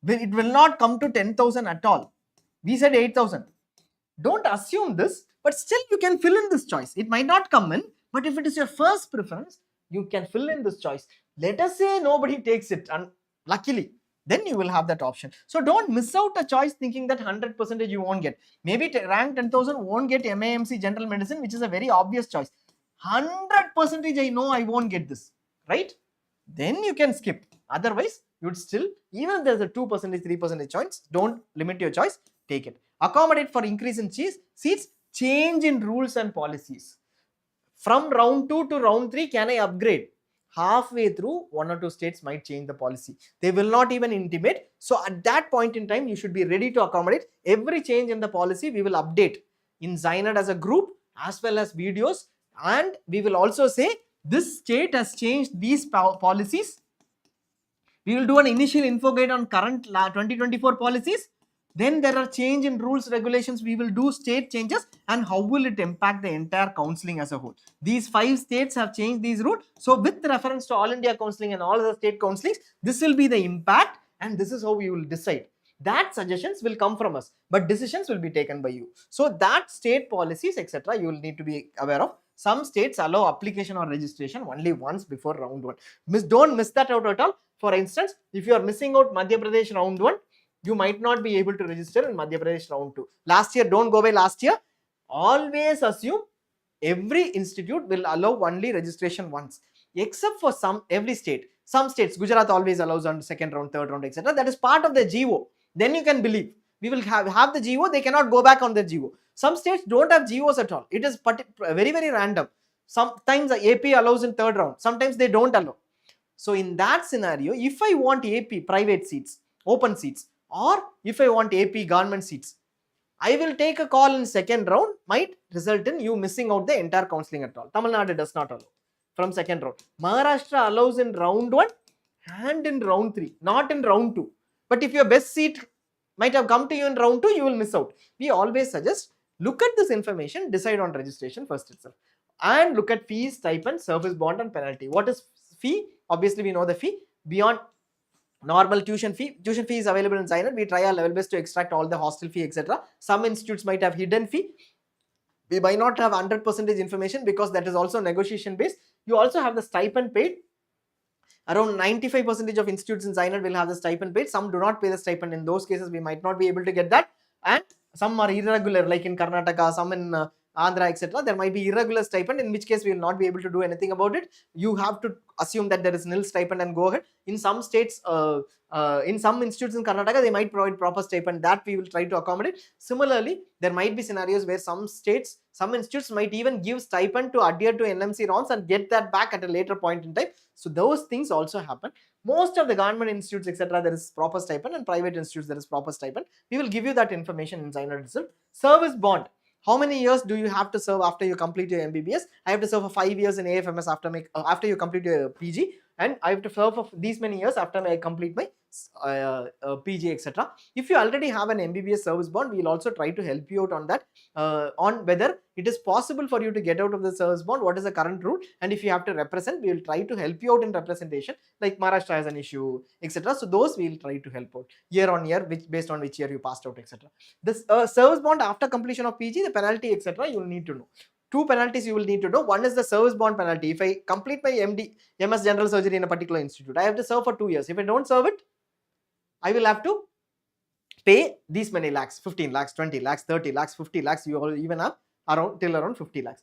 It will not come to 10,000 at all. We said 8,000. Don't assume this, but still you can fill in this choice. It might not come in, but if it is your first preference, you can fill in this choice. Let us say nobody takes it, and luckily, then you will have that option. So don't miss out a choice thinking that 100% you won't get. Maybe rank 10,000 won't get MAMC general medicine, which is a very obvious choice. 100% I know I won't get this, right? Then you can skip. Otherwise, you'd still, even if there's a 2%, 3% choice, don't limit your choice, take it. Accommodate for increase in seats, change in rules and policies. From round 2 to round 3, can I upgrade? Halfway through, 1 or 2 states might change the policy. They will not even intimate. So at that point in time, you should be ready to accommodate every change in the policy. We will update in ZyNerd as a group as well as videos, and we will also say this state has changed these policies. We will do an initial info guide on current 2024 policies. Then there are change in rules, regulations. We will do state changes and how will it impact the entire counselling as a whole. These 5 states have changed these rules. So with reference to all India counselling and all the state counsellings, this will be the impact and this is how we will decide. That suggestions will come from us, but decisions will be taken by you. So that state policies, etc., you will need to be aware of. Some states allow application or registration only once before round 1. Don't miss that out at all. For instance, if you are missing out Madhya Pradesh round 1, you might not be able to register in Madhya Pradesh round 2. Last year, don't go by last year. Always assume every institute will allow only registration once, except for every state. Some states, Gujarat always allows on second round, third round, etc. That is part of the GO. Then you can believe. We will have the GO, they cannot go back on the GO. Some states don't have GOs at all. It is very, very random. Sometimes the AP allows in third round. Sometimes they don't allow. So in that scenario, if I want AP private seats, open seats, or if I want AP government seats, I will take a call in second round, might result in you missing out the entire counselling at all. Tamil Nadu does not allow from second round. Maharashtra allows in round 1 and in round 3, not in round 2. But if your best seat might have come to you in round 2, you will miss out. We always suggest, look at this information, decide on registration first itself. And look at fees, stipend, service bond and penalty. What is fee? Obviously, we know the fee. Beyond normal tuition fee is available in ZyNerd. We try our level best to extract all the hostel fee, etc. Some institutes might have hidden fee. We might not have 100% information because that is also negotiation based. You also have the stipend paid. Around 95% of institutes in ZyNerd will have the stipend paid. Some do not pay the stipend. In those cases, we might not be able to get that. And some are irregular, like in Karnataka, some in Andhra, etc. There might be irregular stipend, in which case we will not be able to do anything about it. You have to assume that there is nil stipend and go ahead. In some states, in some institutes in Karnataka, they might provide proper stipend. That we will try to accommodate. Similarly, there might be scenarios where some institutes might even give stipend to adhere to NMC norms and get that back at a later point in time. So those things also happen. Most of the government institutes, etc., there is proper stipend, and private institutes there is proper stipend. We will give you that information in ZyNerd itself. Service bond. How many years do you have to serve after you complete your MBBS? I have to serve for 5 years in AFMS after you complete your PG, and I have to serve for these many years after I complete my PG, etc. If you already have an MBBS service bond, we will also try to help you out on that, on whether it is possible for you to get out of the service bond, what is the current rule, and if you have to represent, we will try to help you out in representation, like Maharashtra has an issue, etc. So those we will try to help out year on year, based on which year you passed out, etc. This service bond after completion of PG, the penalty, etc., you will need to know. 2 penalties you will need to know. One is the service bond penalty. If I complete my MS General Surgery in a particular institute, I have to serve for 2 years. If I don't serve it, I will have to pay these many lakhs, 15 lakhs, 20 lakhs, 30 lakhs, 50 lakhs. You all even have around 50 lakhs.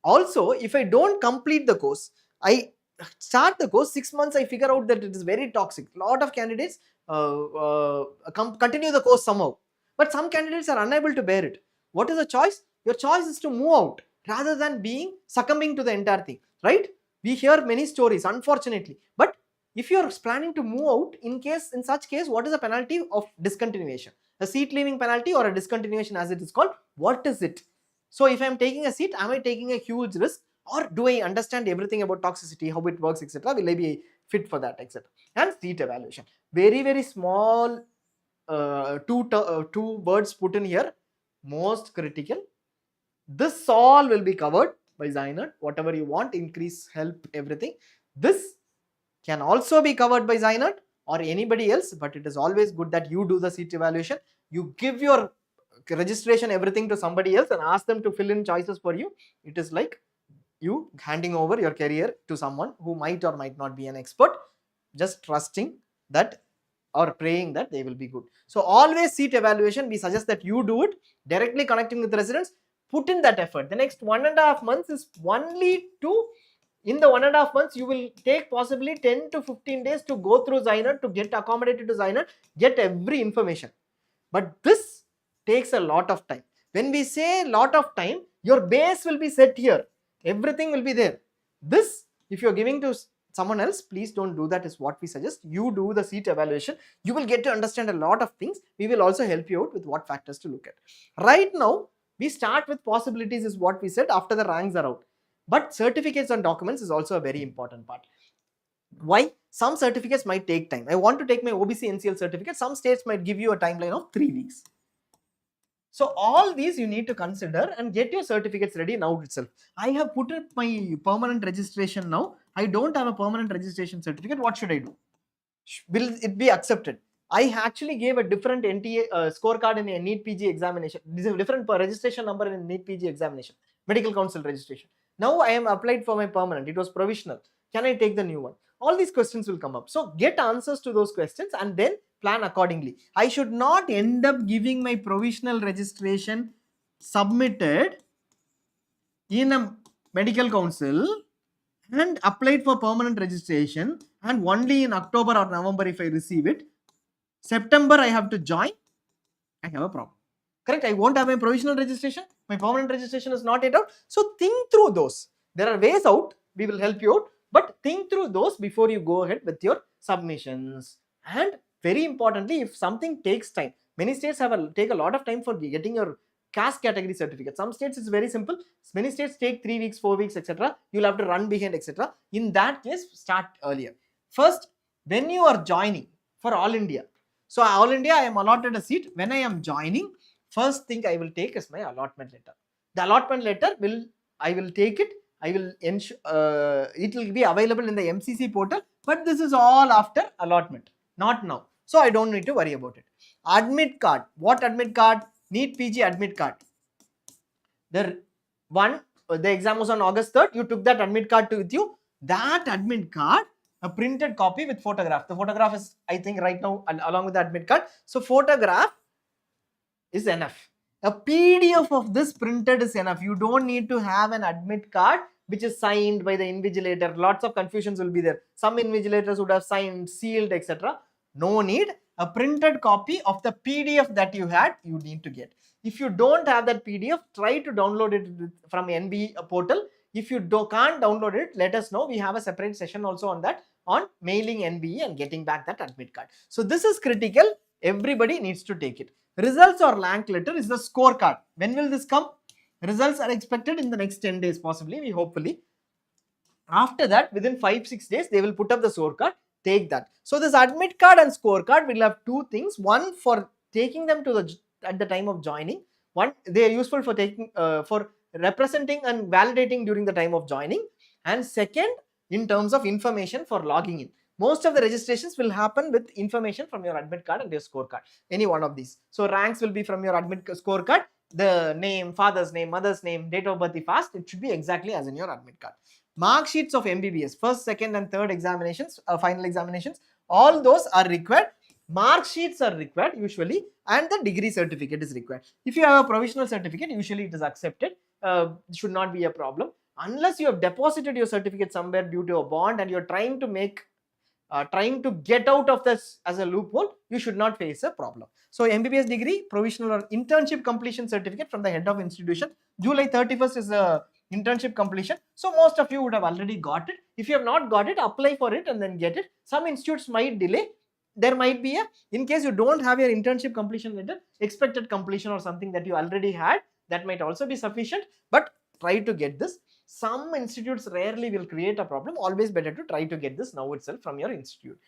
Also, if I don't complete the course, I start the course, 6 months, I figure out that it is very toxic. A lot of candidates continue the course somehow, but some candidates are unable to bear it. What is the choice? Your choice is to move out rather than succumbing to the entire thing, right? We hear many stories, unfortunately. But if you are planning to move out, in such case, what is the penalty of discontinuation? A seat leaving penalty or a discontinuation as it is called, what is it? So if I am taking a seat, am I taking a huge risk, or do I understand everything about toxicity, how it works, etc.? Will I be fit for that, etc.? And seat evaluation. Very, very small two words put in here, most critical. This all will be covered by ZyNerd. Whatever you want, increase, help, everything. This can also be covered by ZyNerd or anybody else, but it is always good that you do the seat evaluation. You give your registration, everything to somebody else and ask them to fill in choices for you. It is like you handing over your career to someone who might or might not be an expert, just trusting that or praying that they will be good. So always seat evaluation, we suggest that you do it directly connecting with the residents, put in that effort. The next 1.5 months is only to, in the 1.5 months, you will take possibly 10 to 15 days to go through ZyNerd, to get accommodated to ZyNerd, get every information. But this takes a lot of time. When we say lot of time, your base will be set here. Everything will be there. This, if you're giving to someone else, please don't do that, is what we suggest. You do the seat evaluation. You will get to understand a lot of things. We will also help you out with what factors to look at. Right now, we start with possibilities is what we said after the ranks are out. But certificates and documents is also a very important part. Why? Some certificates might take time. I want to take my OBC NCL certificate. Some states might give you a timeline of 3 weeks. So all these you need to consider and get your certificates ready now itself. I have put up my permanent registration now. I don't have a permanent registration certificate. What should I do? Will it be accepted? I actually gave a different NTA scorecard in a NEET PG examination. This is a different registration number in NEET PG examination, medical council registration. Now I am applied for my permanent. It was provisional. Can I take the new one? All these questions will come up. So get answers to those questions and then plan accordingly. I should not end up giving my provisional registration submitted in a medical council and applied for permanent registration, and only in October or November if I receive it, September I have to join, I have a problem. Correct? I won't have my provisional registration, my permanent registration is not yet out. So think through those. There are ways out, we will help you out, but think through those before you go ahead with your submissions. And very importantly, if something takes time, many states take a lot of time for getting your caste category certificate. Some states it's very simple. Many states take 3 weeks, 4 weeks, etc. You'll have to run behind, etc. In that case, start earlier. First, when you are joining for All India, so All India, I am allotted a seat. When I am joining, first thing I will take is my allotment letter. The allotment letter I will take it. I will ensure it will be available in the MCC portal. But this is all after allotment, not now. So I don't need to worry about it. Admit card. What admit card? NEET PG admit card. The exam was on August 3rd. You took that admit card with you. That admit card, a printed copy with photograph. The photograph is, I think, right now along with the admit card. So photograph is enough. A PDF of this printed is enough. You don't need to have an admit card which is signed by the invigilator. Lots of confusions will be there. Some invigilators would have signed, sealed, etc. No need. A printed copy of the PDF that you had, you need to get. If you don't have that PDF, try to download it from NB portal. If you can't download it, let us know. We have a separate session also on that, on mailing NBE and getting back that admit card. So this is critical. Everybody needs to take it. Results or rank letter is the scorecard. When will this come? Results are expected in the next 10 days possibly, hopefully. After that, within 5-6 days, they will put up the scorecard. Take that. So this admit card and scorecard will have two things. One, for taking them to at the time of joining. One, they are useful for taking for representing and validating during the time of joining. And second, in terms of information for logging in. Most of the registrations will happen with information from your admit card and your scorecard. Any one of these. So ranks will be from your admit scorecard. The name, father's name, mother's name, date of birth, the fast. It should be exactly as in your admit card. Mark sheets of MBBS, first, second and third examinations, final examinations, all those are required. Mark sheets are required usually, and the degree certificate is required. If you have a provisional certificate, usually it is accepted. Should not be a problem. Unless you have deposited your certificate somewhere due to a bond and you're trying to get out of this as a loophole, you should not face a problem. So MBBS degree, provisional or internship completion certificate from the head of institution. July 31st is the internship completion. So most of you would have already got it. If you have not got it, apply for it and then get it. Some institutes might delay. There might be in case you don't have your internship completion letter, expected completion or something that you already had, that might also be sufficient, but try to get this. Some institutes rarely will create a problem. Always better to try to get this now itself from your institute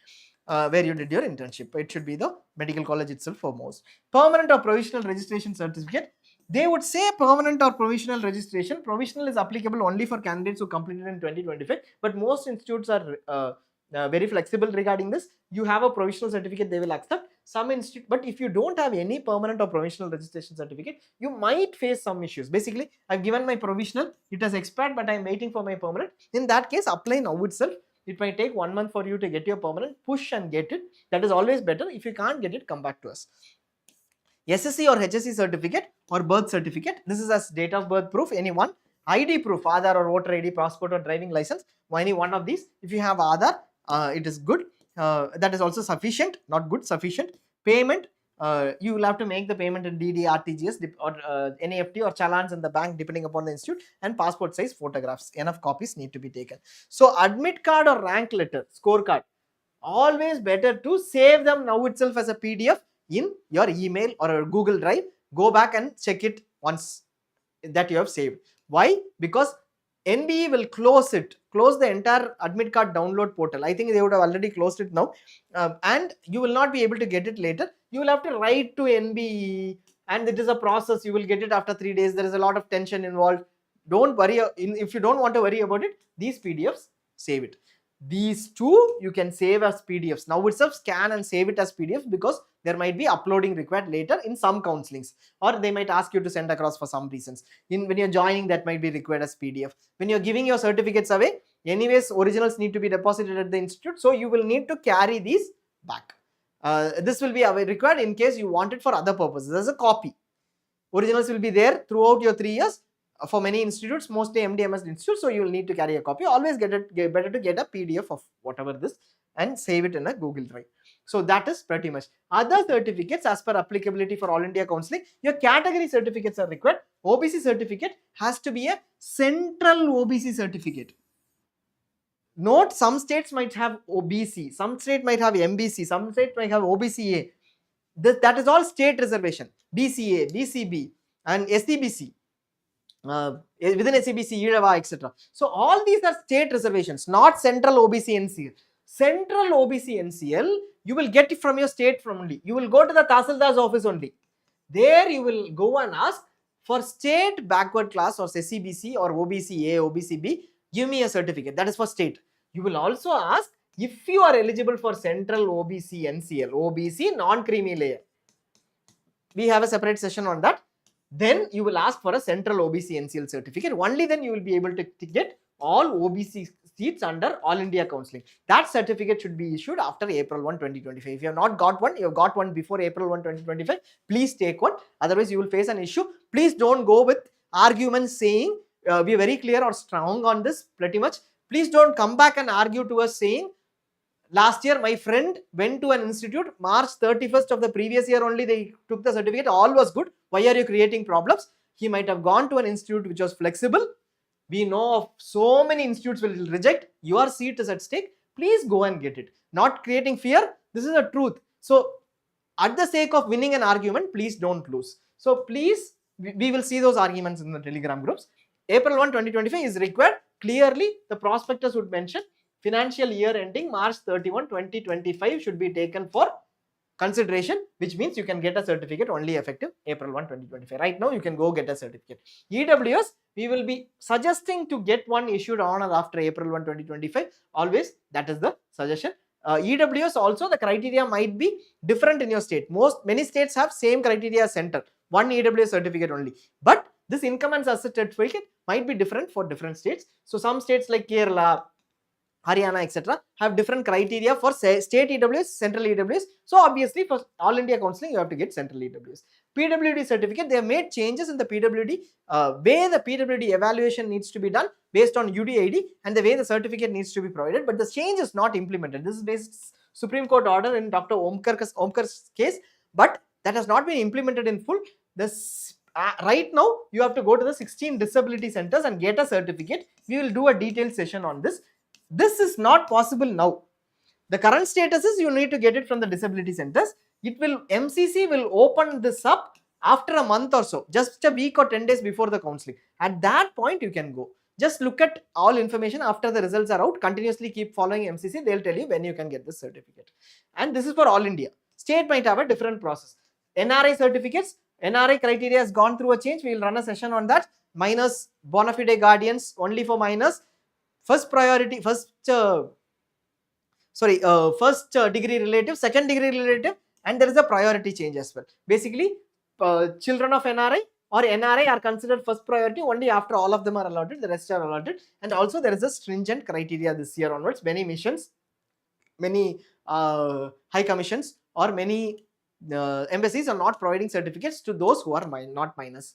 where you did your internship. It should be the medical college itself for most. Permanent or provisional registration certificate. They would say permanent or provisional registration. Provisional is applicable only for candidates who completed in 2025, but most institutes are very flexible regarding this. You have a provisional certificate, they will accept. Some institute, but if you don't have any permanent or provisional registration certificate, you might face some issues. Basically, I've given my provisional, it has expired, but I'm waiting for my permanent. In that case, apply now itself. It might take 1 month for you to get your permanent. Push and get it. That is always better. If you can't get it, come back to us. SSC or HSC certificate or birth certificate. This is as date of birth proof, any one. ID proof, Aadhaar or voter ID, passport or driving license, any one of these. If you have Aadhaar, it is good. That is also sufficient, not good, sufficient. Payment, you will have to make the payment in DD, RTGS or NEFT or challans in the bank depending upon the institute, and passport size photographs. Enough copies need to be taken. So admit card or rank letter, scorecard, always better to save them now itself as a PDF in your email or a Google Drive. Go back and check it once that you have saved. Why? Because NBE will close the entire admit card download portal. I think they would have already closed it now, and you will not be able to get it later. You will have to write to NBE, and it is a process. You will get it after 3 days. There is a lot of tension involved. Don't worry. If you don't want to worry about it, these PDFs, save it. These two you can save as PDFs. Now itself scan and save it as PDFs, because there might be uploading required later in some counselings, or they might ask you to send across for some reasons. When you're joining, that might be required as PDF. When you're giving your certificates away, anyways, originals need to be deposited at the institute, so you will need to carry these back. This will be required in case you want it for other purposes as a copy. Originals will be there throughout your 3 years. For many institutes, mostly MDMS institutes, so you will need to carry a copy. Always better to get a PDF of whatever this and save it in a Google Drive. So that is pretty much. Other certificates as per applicability for All India Counselling, your category certificates are required. OBC certificate has to be a central OBC certificate. Note, some states might have OBC, some state might have MBC, some state might have OBCA. That is all state reservation. BCA, BCB and SCBC. Within SCBC, EDAVA, etc. So all these are state reservations, not central OBC NCL. Central OBC NCL, you will get it from your state only. You will go to the Tahsildar's office only. There you will go and ask for state backward class or SCBC or OBCA, OBCB, give me a certificate. That is for state. You will also ask if you are eligible for central OBC NCL, OBC non-creamy layer. We have a separate session on that. Then you will ask for a central OBC NCL certificate. Only then you will be able to get all OBC seats under All India Counselling. That certificate should be issued after April 1, 2025. If you have not got one, you have got one before April 1, 2025, please take one. Otherwise, you will face an issue. Please don't go with arguments saying, we are very clear or strong on this pretty much. Please don't come back and argue to us saying, last year my friend went to an institute, March 31st of the previous year only they took the certificate, all was good. Why are you creating problems? He might have gone to an institute which was flexible. We know of so many institutes will reject. Your seat is at stake. Please go and get it. Not creating fear. This is the truth. So at the sake of winning an argument, please don't lose. So please, we will see those arguments in the Telegram groups. April 1, 2025 is required. Clearly, the prospectus would mention financial year ending March 31, 2025 should be taken for consideration, which means you can get a certificate only effective April 1, 2025. Right now, you can go get a certificate. EWS, we will be suggesting to get one issued on or after April 1, 2025. Always, that is the suggestion. EWS also, the criteria might be different in your state. Many states have same criteria as center, one EWS certificate only. But this income and asset certificate might be different for different states. So some states like Kerala, Haryana, etc. have different criteria for state EWS, central EWS. So obviously for All India Counselling, you have to get central EWS. PWD certificate, they have made changes in the PWD, way the PWD evaluation needs to be done based on UDID and the way the certificate needs to be provided, but the change is not implemented. This is based Supreme Court order in Dr. Omkar's case, but that has not been implemented in full. This right now, you have to go to the 16 disability centers and get a certificate. We will do a detailed session on this. This is not possible now. The current status is you need to get it from the disability centers. MCC will open this up after a month or so, just a week or 10 days before the counselling. At that point, you can go. Just look at all information after the results are out. Continuously keep following MCC. They'll tell you when you can get this certificate. And this is for all India. State might have a different process. NRI certificates, NRI criteria has gone through a change. We will run a session on that. Minors, bona fide guardians, only for minors. First priority, sorry, first degree relative, second degree relative, and there is a priority change as well. Basically, children of NRI or NRI are considered first priority only after all of them are allotted, the rest are allotted. And also there is a stringent criteria this year onwards. Many missions, many high commissions or many embassies are not providing certificates to those who are not minors.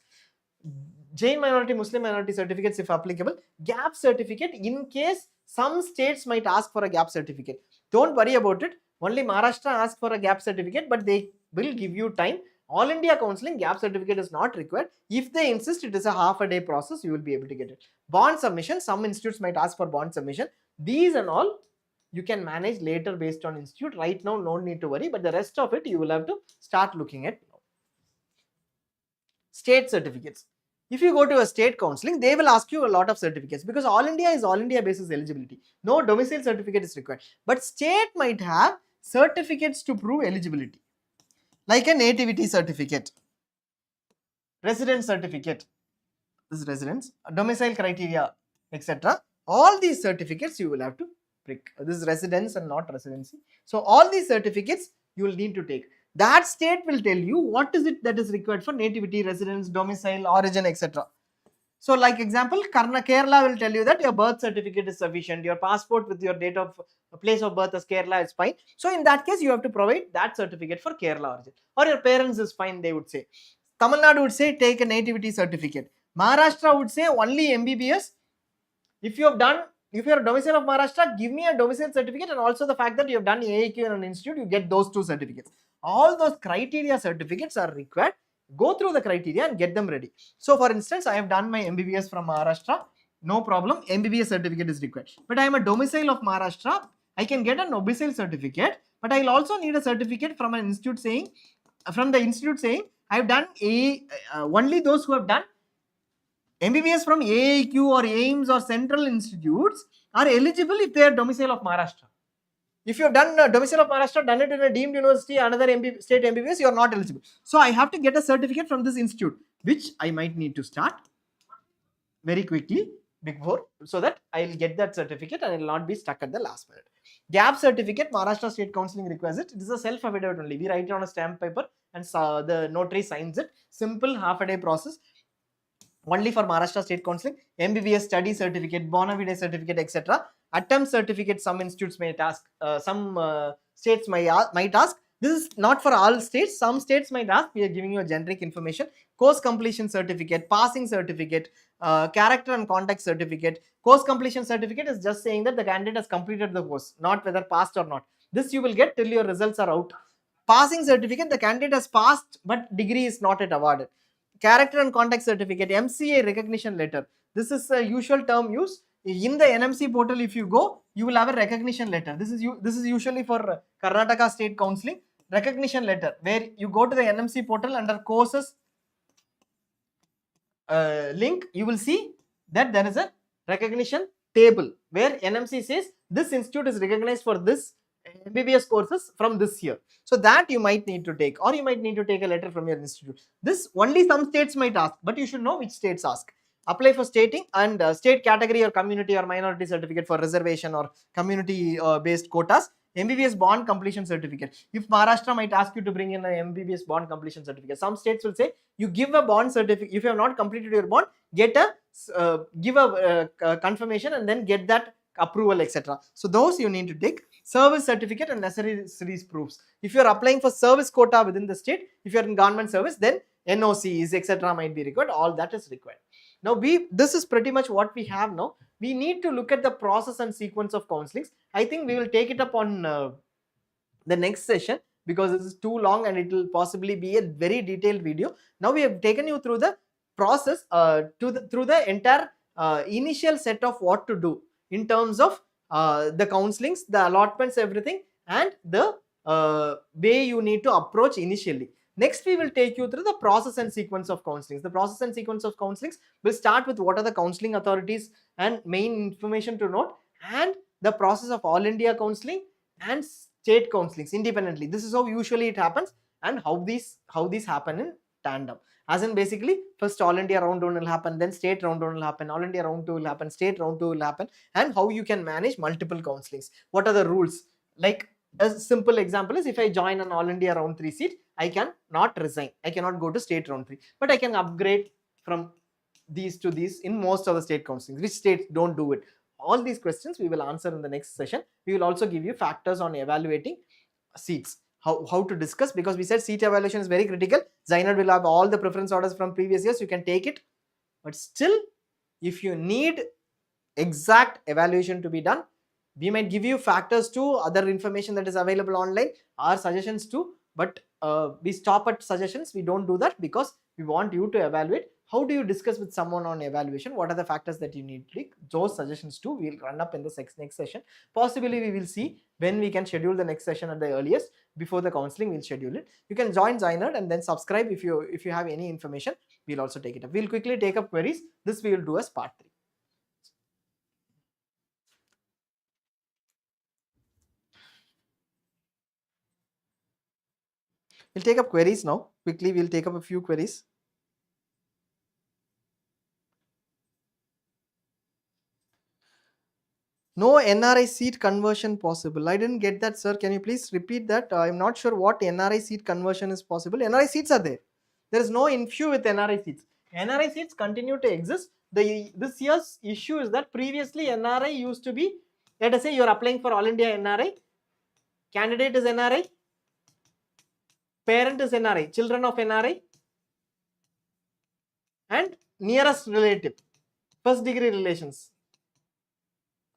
Jain minority, Muslim minority certificates if applicable. Gap certificate, in case some states might ask for a gap certificate. Don't worry about it. Only Maharashtra asks for a gap certificate, but they will give you time. All India Counselling gap certificate is not required. If they insist it is a half a day process, you will be able to get it. Bond submission, some institutes might ask for bond submission. These and all you can manage later based on institute. Right now, no need to worry, but the rest of it you will have to start looking at. State certificates. If you go to a state counselling, they will ask you a lot of certificates because all India is all India basis eligibility. No domicile certificate is required. But state might have certificates to prove eligibility, like a nativity certificate, residence certificate, this is residence, domicile criteria, etc. All these certificates you will have to prick. This is residence and not residency. So all these certificates you will need to take. That state will tell you what is it that is required for nativity, residence, domicile, origin, etc. So like example, Kerala will tell you that your birth certificate is sufficient, your passport with your date of place of birth as Kerala is fine. So in that case, you have to provide that certificate for Kerala origin, or your parents is fine, they would say. Tamil Nadu would say take a nativity certificate. Maharashtra would say only MBBS. If you have done, if you are a domicile of Maharashtra, give me a domicile certificate and also the fact that you have done AAQ in an institute, you get those two certificates. All those criteria certificates are required. Go through the criteria and get them ready. So for instance, I have done my MBBS from Maharashtra, no problem, MBBS certificate is required. But I am a domicile of Maharashtra, I can get a domicile certificate, but I will also need a certificate from an institute saying, from the institute saying, I have done only those who have done MBBS from AIQ or AIMS or central institutes are eligible if they are domicile of Maharashtra. If you have done domicile of Maharashtra, done it in a deemed university, another state MBBS, you are not eligible. So I have to get a certificate from this institute, which I might need to start very quickly before, so that I will get that certificate and I will not be stuck at the last minute. Gap certificate, Maharashtra State Counselling requires it. It is a self-affidavit only. We write it on a stamp paper and the notary signs it. Simple half a day process. Only for Maharashtra State Counselling. MBBS study certificate, bona fide certificate, etc. Attempt certificate, some institutes may ask, some states might ask. This is not for all states. Some states might ask. We are giving you a generic information. Course completion certificate, passing certificate, character and contact certificate. Course completion certificate is just saying that the candidate has completed the course, not whether passed or not. This you will get till your results are out. Passing certificate, the candidate has passed, but degree is not yet awarded. Character and contact certificate, MCA recognition letter. This is a usual term used. In the NMC portal, if you go, you will have a recognition letter. This is usually for Karnataka State Counselling. Recognition letter, where you go to the NMC portal under courses link, you will see that there is a recognition table where NMC says this institute is recognized for this MBBS courses from this year. So that you might need to take, or you might need to take a letter from your institute. This only some states might ask, but you should know which states ask. Apply for stating and state category or community or minority certificate for reservation or community based quotas. MBBS bond completion certificate. If Maharashtra might ask you to bring in an MBBS bond completion certificate, some states will say you give a bond certificate. If you have not completed your bond, get a give a confirmation and then get that approval, etc. So those you need to take. Service certificate and necessary proofs. If you are applying for service quota within the state, if you are in government service, then NOCs, etc. might be required. All that is required. Now this is pretty much what we have now. We need to look at the process and sequence of counselings. I think we will take it up on the next session because this is too long and it will possibly be a very detailed video. Now we have taken you through the process through the entire initial set of what to do in terms of the counselings, the allotments, everything, and the way you need to approach initially. Next, we will take you through the process and sequence of counselings. The process and sequence of counselings will start with what are the counselling authorities and main information to note, and the process of all India counselling and state counselings independently. This is how usually it happens, and how these happen in tandem. As in basically, first all India round 1 will happen, then state round 1 will happen, all India round 2 will happen, state round 2 will happen, and how you can manage multiple counselings. What are the rules? Like a simple example is, if I join an all India round 3 seat, I can not resign, I cannot go to state round 3, but I can upgrade from these to these in most of the state counselings. Which states don't do it? All these questions we will answer in the next session. We will also give you factors on evaluating seats, how to discuss, because we said seat evaluation is very critical. ZyNerd will have all the preference orders from previous years, you can take it, but still if you need exact evaluation to be done, we might give you factors to other information that is available online, our suggestions too, but we stop at suggestions. We don't do that because we want you to evaluate. How do you discuss with someone on evaluation? What are the factors that you need to take? Those suggestions too we'll run up in the next session. Possibly we will see when we can schedule the next session at the earliest. Before the counseling we'll schedule it. You can join ZyNerd and then subscribe if you have any information. We'll also take it up. We'll quickly take up queries. This we will do as part 3. We'll take up queries now. Quickly, we'll take up a few queries. No NRI seat conversion possible. I didn't get that, sir. Can you please repeat that? I'm not sure what NRI seat conversion is possible. NRI seats are there. There is no issue with NRI seats. NRI seats continue to exist. This year's issue is that previously NRI used to be, let us say you're applying for All India NRI, candidate is NRI, parent is NRI, children of NRI, and nearest relative, first degree relations,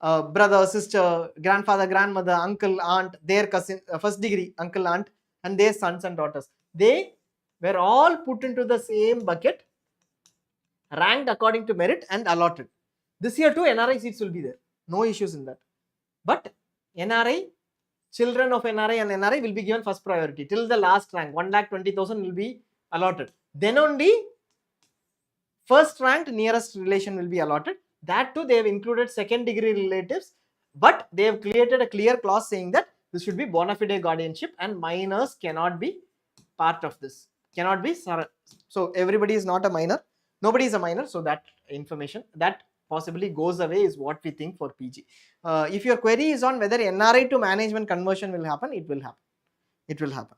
brother, sister, grandfather, grandmother, uncle, aunt, their cousin, first degree uncle, aunt, and their sons and daughters. They were all put into the same bucket, ranked according to merit and allotted. This year too, NRI seats will be there. No issues in that. But NRI, children of NRI and NRI will be given first priority till the last rank. 1,20,000 will be allotted. Then only first ranked nearest relation will be allotted. That too, they have included second degree relatives, but they have created a clear clause saying that this should be bona fide guardianship and minors cannot be part of this. Cannot be. So everybody is not a minor. Nobody is a minor. So that information that possibly goes away is what we think for PG. If your query is on whether NRI to management conversion will happen, it will happen. It will happen.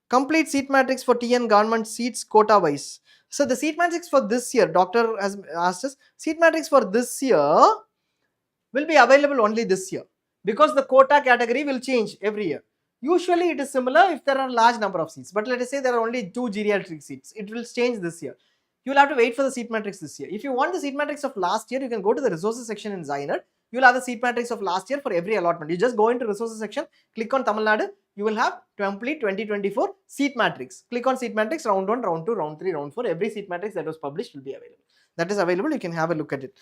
Complete seat matrix for TN government seats quota wise. So the seat matrix for this year, doctor has asked us, seat matrix for this year will be available only this year because the quota category will change every year. Usually it is similar if there are large number of seats, but let us say there are only 2 geriatric seats. It will change this year. You will have to wait for the seat matrix this year. If you want the seat matrix of last year, you can go to the resources section in ZyNerd. You will have the seat matrix of last year for every allotment. You just go into resources section, click on Tamil Nadu, you will have complete 2024 seat matrix. Click on seat matrix, round 1, round 2, round 3, round 4. Every seat matrix that was published will be available. That is available. You can have a look at it.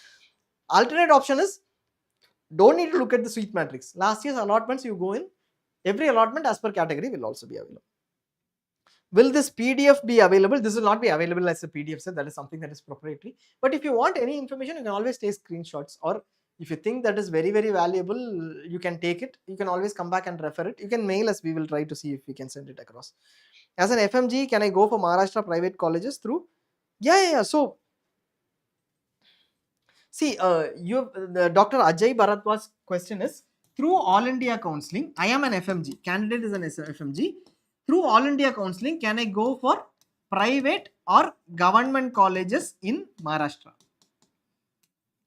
Alternate option is, don't need to look at the seat matrix. Last year's allotments, you go in. Every allotment as per category will also be available. Will this PDF be available? This will not be available as a PDF, sir. That is something that is proprietary. But if you want any information, you can always take screenshots, or if you think that is very, very valuable, you can take it. You can always come back and refer it. You can mail us. We will try to see if we can send it across. As an FMG, can I go for Maharashtra private colleges through? Yeah. So, see, the Dr. Ajay Bharatwaj's question is, through All India Counselling, I am an FMG. Candidate is an FMG. Through All India Counselling, can I go for private or government colleges in Maharashtra?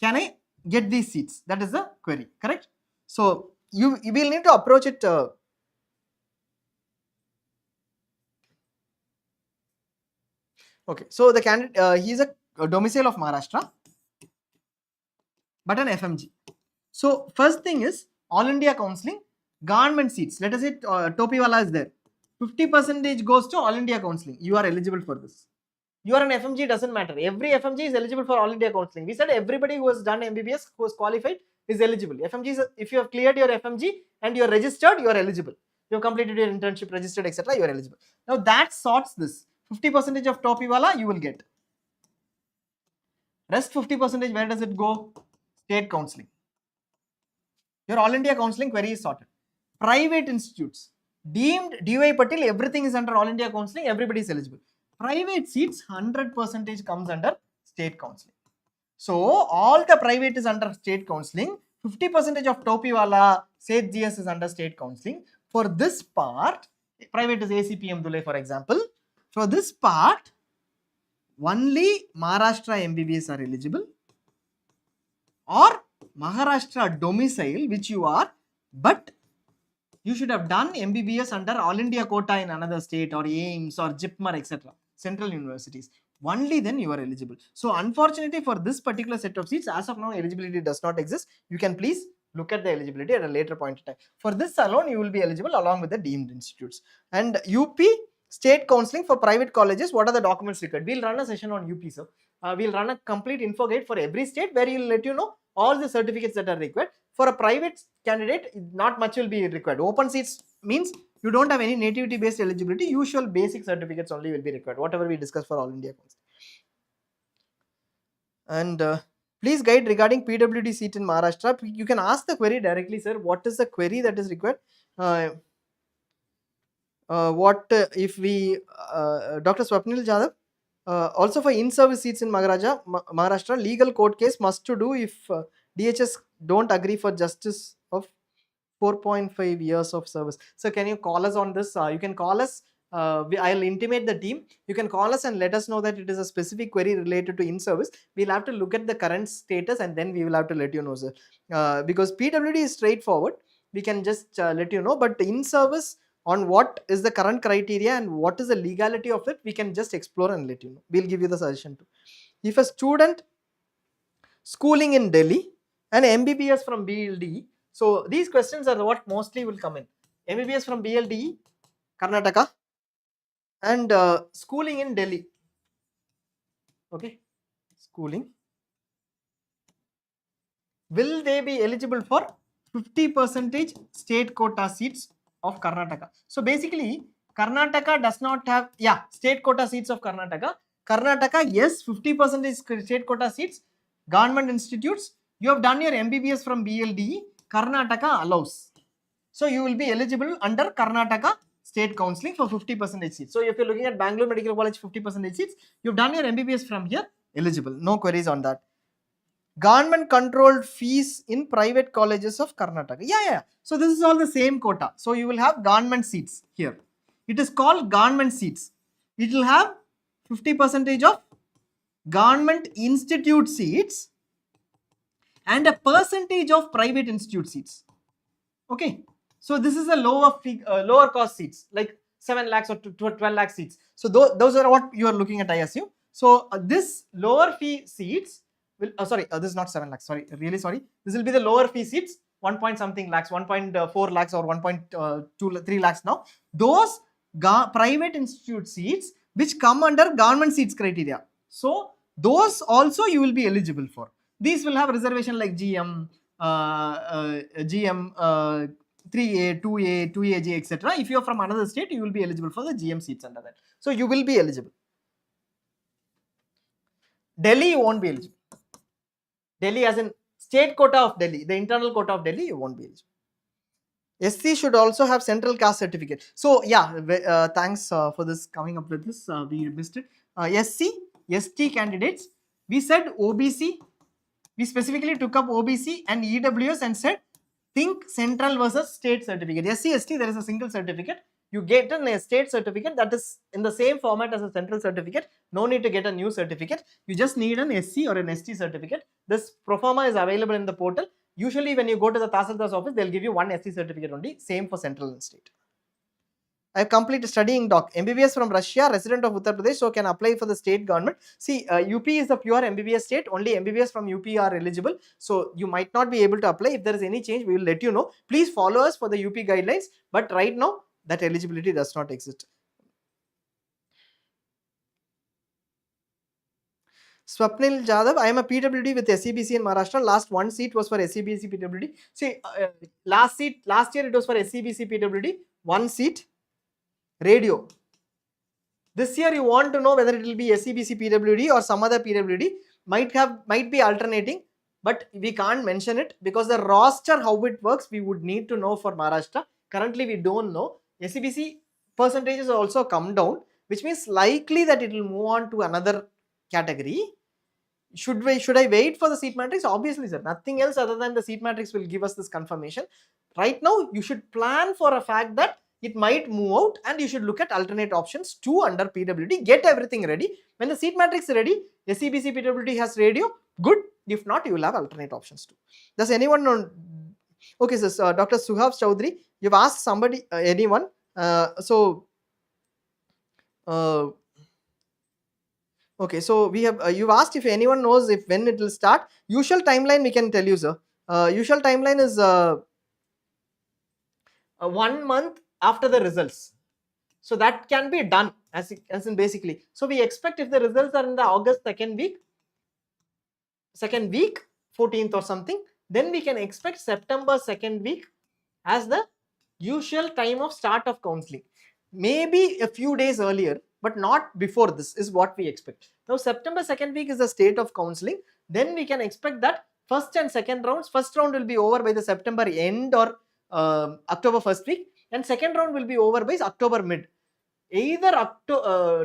Can I get these seats? That is the query, correct? So you will need to approach it. Okay, so the candidate, he is a domicile of Maharashtra, but an FMG. So first thing is All India Counselling, government seats. Let us say Topiwala is there. 50% goes to All India Counselling. You are eligible for this. You are an FMG, doesn't matter. Every FMG is eligible for All India Counselling. We said everybody who has done MBBS, who is qualified, is eligible. FMG is, if you have cleared your FMG and you are registered, you are eligible. You have completed your internship, registered, etc. You are eligible. Now that sorts this. 50% of Topiwala you will get. Rest 50%, where does it go? State counselling. Your All India Counselling query is sorted. Private institutes. Deemed DY Patil, everything is under All India Counselling, everybody is eligible. Private seats, 100% comes under state counselling. So all the private is under state counselling, 50% of Topiwala, Seth GS is under state counselling. For this part, private is ACPM Dule, for example. For this part, only Maharashtra MBBS are eligible, or Maharashtra domicile, which you are, but you should have done MBBS under All India quota in another state, or AIMS or JIPMER, etc. Central universities. Only then you are eligible. So unfortunately for this particular set of seats, as of now eligibility does not exist. You can please look at the eligibility at a later point in time. For this alone, you will be eligible along with the deemed institutes. And UP state counselling for private colleges, what are the documents required? We'll run a session on UP, sir. We'll run a complete info guide for every state where you'll let you know all the certificates that are required. For a private candidate, not much will be required. Open seats means you don't have any nativity based eligibility. Usual basic certificates only will be required, whatever we discussed for All India counselling. And please guide regarding PWD seat in Maharashtra. You can ask the query directly, sir. What is the query that is required? If we Dr. Swapnil Jadhav, also for in-service seats in Maharashtra, legal court case must to do if DHS don't agree for justice of 4.5 years of service. So can you call us on this? You can call us. I'll intimate the team. You can call us and let us know that it is a specific query related to in-service. We'll have to look at the current status and then we will have to let you know, sir. Because PWD is straightforward. We can just let you know. But in-service, on what is the current criteria and what is the legality of it, we can just explore and let you know. We'll give you the suggestion too. If a student schooling in Delhi and MBBS from BLD, so these questions are what mostly will come in. MBBS from BLD, Karnataka, and schooling in Delhi. Okay, schooling. Will they be eligible for 50% state quota seats of Karnataka? So basically, Karnataka does not have, state quota seats of Karnataka. Karnataka, yes, 50% state quota seats. Government institutes, you have done your MBBS from BLD, Karnataka allows. So you will be eligible under Karnataka state counselling for 50% seats. So if you're looking at Bangalore Medical College 50% seats, you've done your MBBS from here, eligible. No queries on that. Government controlled fees in private colleges of Karnataka. Yeah. So this is all the same quota. So you will have government seats here. It is called government seats. It will have 50% of government institute seats and a percentage of private institute seats. Okay. So this is a lower cost seats, like 7 lakhs or 12 lakh seats. So those are what you are looking at, I assume. So this lower fee seats will, this is not 7 lakhs, really sorry. This will be the lower fee seats, 1 point something lakhs, 1.4 lakhs or 1.3 lakhs now. Those private institute seats which come under government seats criteria. So those also you will be eligible for. These will have reservation like GM, 3A, 2A, 2AG, etc. If you are from another state, you will be eligible for the GM seats under that. So you will be eligible. Delhi, you won't be eligible. Delhi as in state quota of Delhi, the internal quota of Delhi, you won't be eligible. SC should also have central caste certificate. So thanks for this coming up with this. We missed it. SC, ST candidates, we said OBC. We specifically took up OBC and EWS and said, think central versus state certificate. SC, ST, there is a single certificate. You get a state certificate that is in the same format as a central certificate. No need to get a new certificate. You just need an SC or an ST certificate. This proforma is available in the portal. Usually when you go to the Tahsildar's office, they'll give you one SC certificate only. Same for central and state. I have completed studying doc. MBBS from Russia, resident of Uttar Pradesh, so can apply for the state government. See, UP is the pure MBBS state. Only MBBS from UP are eligible. So you might not be able to apply. If there is any change, we will let you know. Please follow us for the UP guidelines. But right now, that eligibility does not exist. Swapnil Jadhav, I am a PWD with SCBC in Maharashtra. Last one seat was for SCBC PWD. See, last year it was for SCBC PWD. One seat. Radio. This year you want to know whether it will be SCBC PWD or some other PWD. Might be alternating, but we can't mention it because the roster, how it works, we would need to know for Maharashtra. Currently we don't know. SCBC percentages also come down, which means likely that it will move on to another category. should I wait for the seat matrix? Obviously, sir, nothing else other than the seat matrix will give us this confirmation. Right now, you should plan for a fact that it might move out, and you should look at alternate options 2 under PWD. Get everything ready. When the seat matrix is ready, SEBC PWD has radio, good. If not, you will have alternate options too. Does anyone know? Okay, so Dr. Suhav Chaudhary, you've asked somebody, anyone. Okay, so we have you've asked if anyone knows if when it will start. Usual timeline we can tell you, sir. Usual timeline is 1 month after the results. So that can be done as in basically. So we expect if the results are in the August second week, 14th or something, then we can expect September second week as the usual time of start of counseling. Maybe a few days earlier, but not before this is what we expect. Now September second week is the state of counseling. Then we can expect that first and second rounds, first round will be over by the September end or October first week, and second round will be over by October mid. Either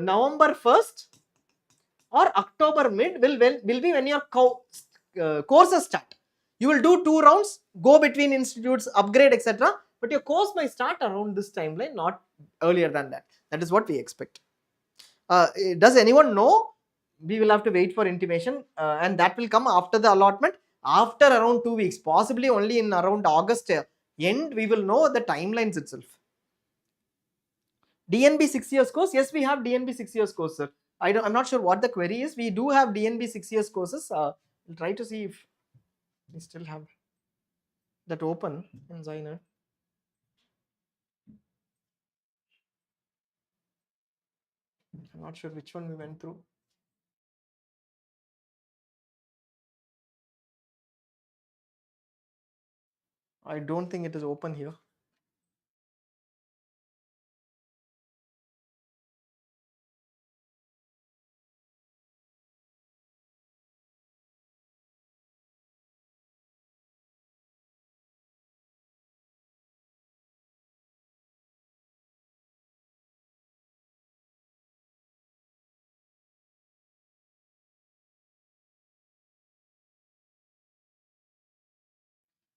November 1st or October mid will be when your courses start. You will do 2 rounds, go between institutes, upgrade, etc. But your course might start around this timeline, not earlier than that. That is what we expect. Does anyone know? We will have to wait for intimation, and that will come after the allotment, after around 2 weeks, possibly only in around August end. We will know the timelines itself. DNB 6 years course. Yes, we have DNB 6 years course, sir. I'm not sure what the query is. We do have DNB 6 years courses. We'll try to see if we still have that open in ZyNerd. I'm not sure which one we went through. I don't think it is open here.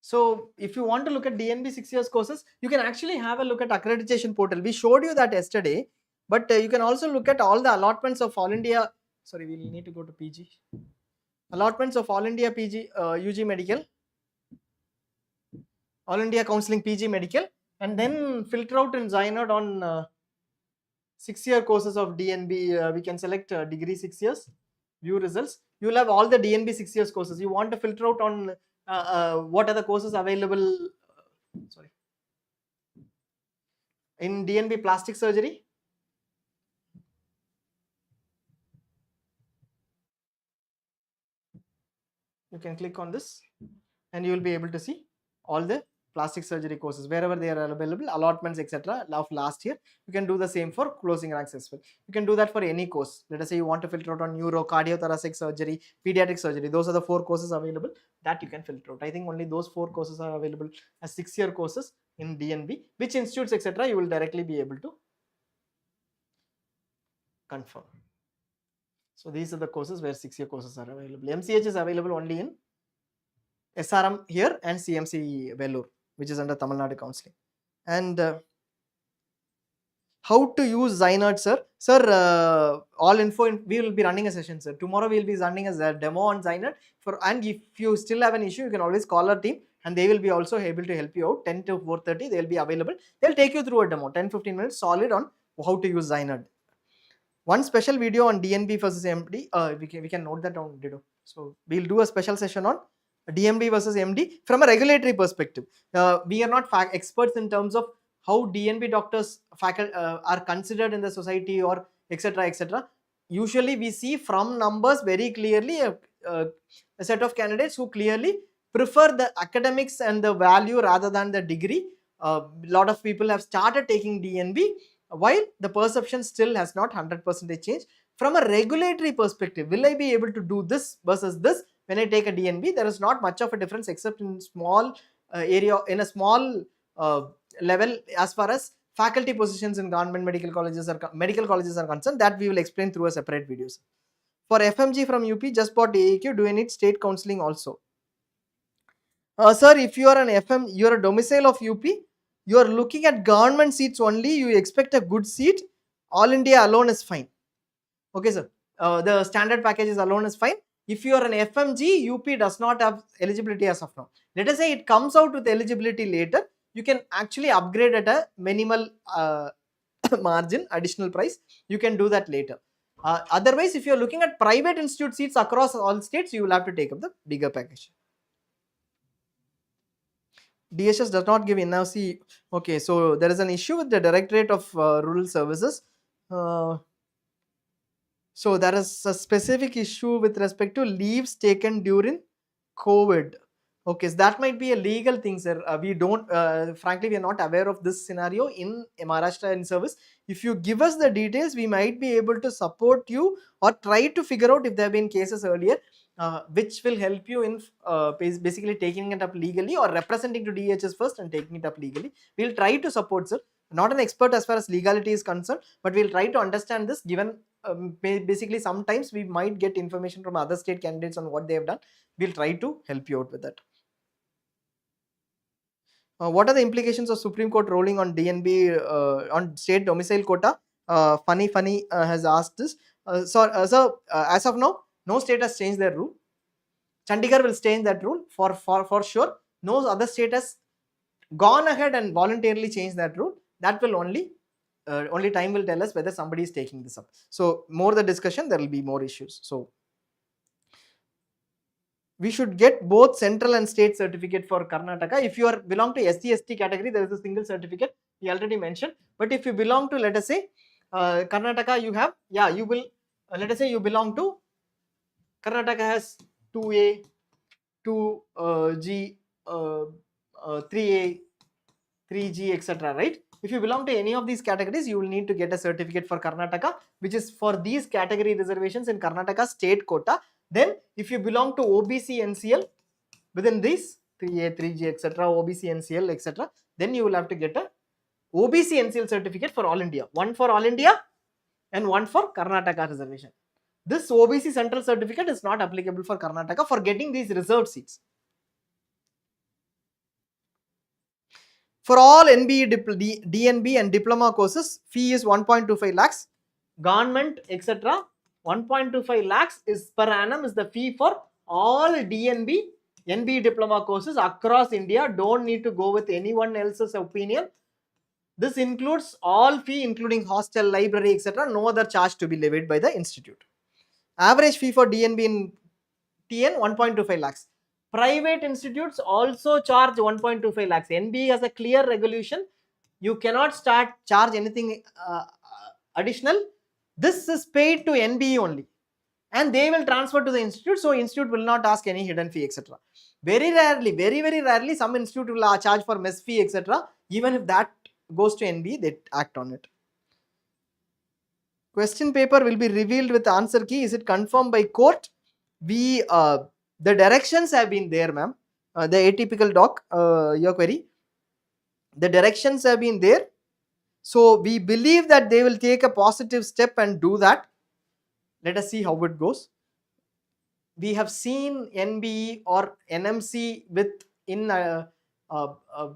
So if you want to look at DNB 6 years courses, you can actually have a look at accreditation portal. We showed you that yesterday, but you can also look at all the allotments of All India. Sorry, we'll need to go to PG. Allotments of All India PG, UG Medical, All India Counselling PG Medical, and then filter out in ZyNerd on 6-year courses of DNB. We can select degree 6 years, view results. You will have all the DNB 6 years courses. You want to filter out on what are the courses available in DNB plastic surgery. You can click on this and you will be able to see all the plastic surgery courses wherever they are available, allotments, etc. of last year. You can do the same for closing ranks as well. You can do that for any course. Let us say you want to filter out on neuro, cardiothoracic surgery, pediatric surgery. Those are the 4 courses available that you can filter out. I think only those 4 courses are available as 6-year courses in DNB. Which institutes, etc. you will directly be able to confirm. So these are the courses where 6-year courses are available. MCH is available only in SRM here and CMC Vellore, which is under Tamil Nadu Counselling. And how to use ZyNerd, sir? Sir, all info, we will be running a session, sir. Tomorrow we will be running a demo on ZyNerd. And if you still have an issue, you can always call our team and they will be also able to help you out. 10 to 4:30, they will be available. They'll take you through a demo, 10-15 minutes solid on how to use ZyNerd. One special video on DNB versus MD, we can note that down, Dido. So we'll do a special session on DNB versus MD from a regulatory perspective. We are not experts in terms of how DNB doctors are considered in the society or etc. etc. Usually we see from numbers very clearly a set of candidates who clearly prefer the academics and the value rather than the degree. A lot of people have started taking DNB while the perception still has not 100% changed. From a regulatory perspective, will I be able to do this versus this when I take a DNB? There is not much of a difference except in small area, in a small level as far as faculty positions in government medical colleges are concerned. That we will explain through a separate videos. For FMG from UP, just bought AEQ. Do you need state counseling also? Sir, if you are an FM, you are a domicile of UP, you are looking at government seats only, you expect a good seat, All India alone is fine. Okay, sir. The standard packages alone is fine. If you are an FMG, UP does not have eligibility as of now. Let us say it comes out with eligibility later, you can actually upgrade at a minimal margin, additional price. You can do that later. Otherwise, if you are looking at private institute seats across all states, you will have to take up the bigger package. DHS does not give NRC. Okay, so there is an issue with the Directorate of Rural Services. So there is a specific issue with respect to leaves taken during COVID. Okay, so that might be a legal thing, sir. We don't, frankly, we are not aware of this scenario in Maharashtra in service. If you give us the details, we might be able to support you or try to figure out if there have been cases earlier, which will help you in basically taking it up legally or representing to DHS first and taking it up legally. We'll try to support, sir. Not an expert as far as legality is concerned, but we'll try to understand this, given basically sometimes we might get information from other state candidates on what they have done. We'll try to help you out with that. What are the implications of Supreme Court ruling on DNB on state domicile quota? Funny has asked this. So as of now, no state has changed their rule. Chandigarh will change that rule for sure. No other state has gone ahead and voluntarily changed that rule. That will only time will tell us whether somebody is taking this up. So more the discussion, there will be more issues. So we should get both central and state certificate for Karnataka. If you are belong to SC/ST category, there is a single certificate we already mentioned. But if you belong to, let us say, Karnataka, you have, you will, let us say you belong to, Karnataka has 2A, 2G, 3A, 3G, etc. Right? If you belong to any of these categories, you will need to get a certificate for Karnataka, which is for these category reservations in Karnataka state quota. Then if you belong to OBC NCL within these 3A, 3G, etc., OBC NCL, etc., then you will have to get a OBC NCL certificate for all India. One for all India and one for Karnataka reservation. This OBC central certificate is not applicable for Karnataka for getting these reserved seats. For all NBE, DNB and diploma courses, fee is 1.25 lakhs. Government, etc. 1.25 lakhs is per annum is the fee for all DNB, NBE diploma courses across India. Don't need to go with anyone else's opinion. This includes all fee, including hostel, library, etc. No other charge to be levied by the institute. Average fee for DNB in TN 1.25 lakhs. Private institutes also charge 1.25 lakhs. NBE has a clear regulation. You cannot charge anything additional. This is paid to NBE only, and they will transfer to the institute. So institute will not ask any hidden fee, etc. Very rarely, very rarely, some institute will charge for mess fee, etc. Even if that goes to NBE, they act on it. Question paper will be revealed with answer key. Is it confirmed by court? We the directions have been there, ma'am. The atypical doc, your query. The directions have been there. So we believe that they will take a positive step and do that. Let us see how it goes. We have seen NBE or NMC in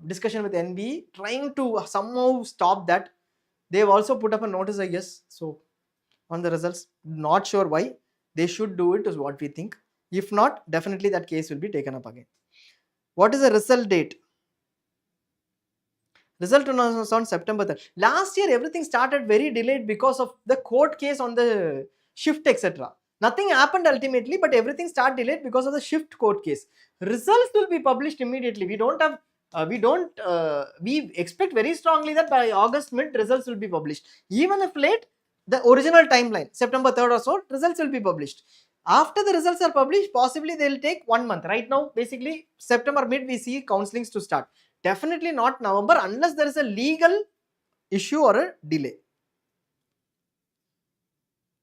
discussion with NBE trying to somehow stop that. They have also put up a notice, I guess. So on the results, not sure why. They should do it is what we think. If not, definitely that case will be taken up again. What is the result date? Result was on September 3rd. Last year, everything started very delayed because of the court case on the shift, etc. Nothing happened ultimately, but everything started delayed because of the shift court case. Results will be published immediately. We expect very strongly that by August mid, results will be published. Even if late, the original timeline, September 3rd or so, results will be published. After the results are published, possibly they will take 1 month. Right now, basically, September mid, we see counselings to start. Definitely not November unless there is a legal issue or a delay.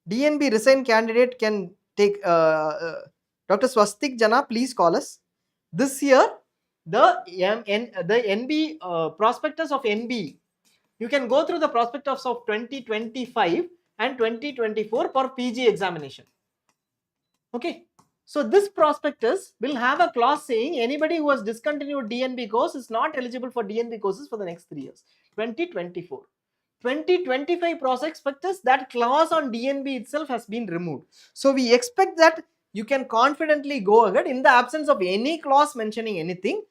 DNB resigned candidate can take Dr. Swastik Jana, please call us. This year, the NB prospectus of NB, you can go through the prospectus of 2025 and 2024 for PG examination. Okay. So this prospectus will have a clause saying anybody who has discontinued DNB course is not eligible for DNB courses for the next 3 years. 2024. 2025 prospectus, that clause on DNB itself has been removed. So we expect that you can confidently go ahead in the absence of any clause mentioning anything,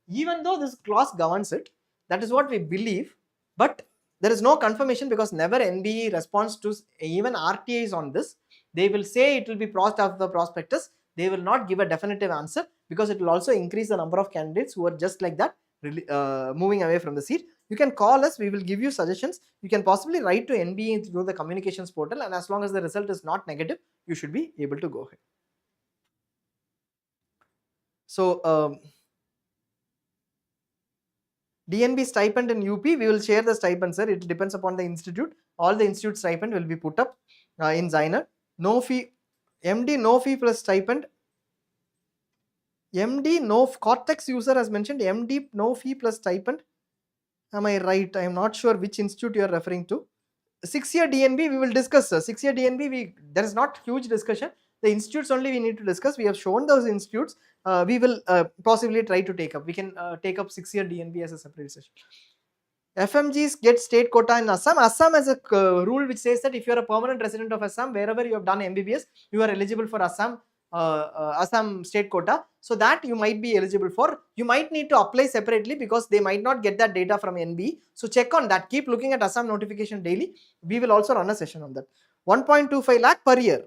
even though this clause governs it. That is what we believe. But there is no confirmation because never NBE responds to even RTIs on this. They will say it will be processed after the prospectus. They will not give a definitive answer because it will also increase the number of candidates who are just like that moving away from the seat. You can call us, we will give you suggestions. You can possibly write to NBE through the communications portal, and as long as the result is not negative, you should be able to go ahead. So DNB stipend in UP, we will share the stipend, sir. It depends upon the institute. All the institute stipend will be put up in ZyNerd. No fee, MD no fee plus stipend. MD no, Cortex user has mentioned MD no fee plus stipend. Am I right? I am not sure which institute you are referring to. 6-year DNB we will discuss, sir. 6-year DNB, there is not huge discussion. The institutes only we need to discuss. We have shown those institutes. We will possibly try to take up. We can take up 6-year DNB as a separate session. FMGs get state quota in Assam. Assam has a rule which says that if you are a permanent resident of Assam, wherever you have done MBBS, you are eligible for Assam state quota. So that you might be eligible for. You might need to apply separately because they might not get that data from NB. So check on that. Keep looking at Assam notification daily. We will also run a session on that. 1.25 lakh per year.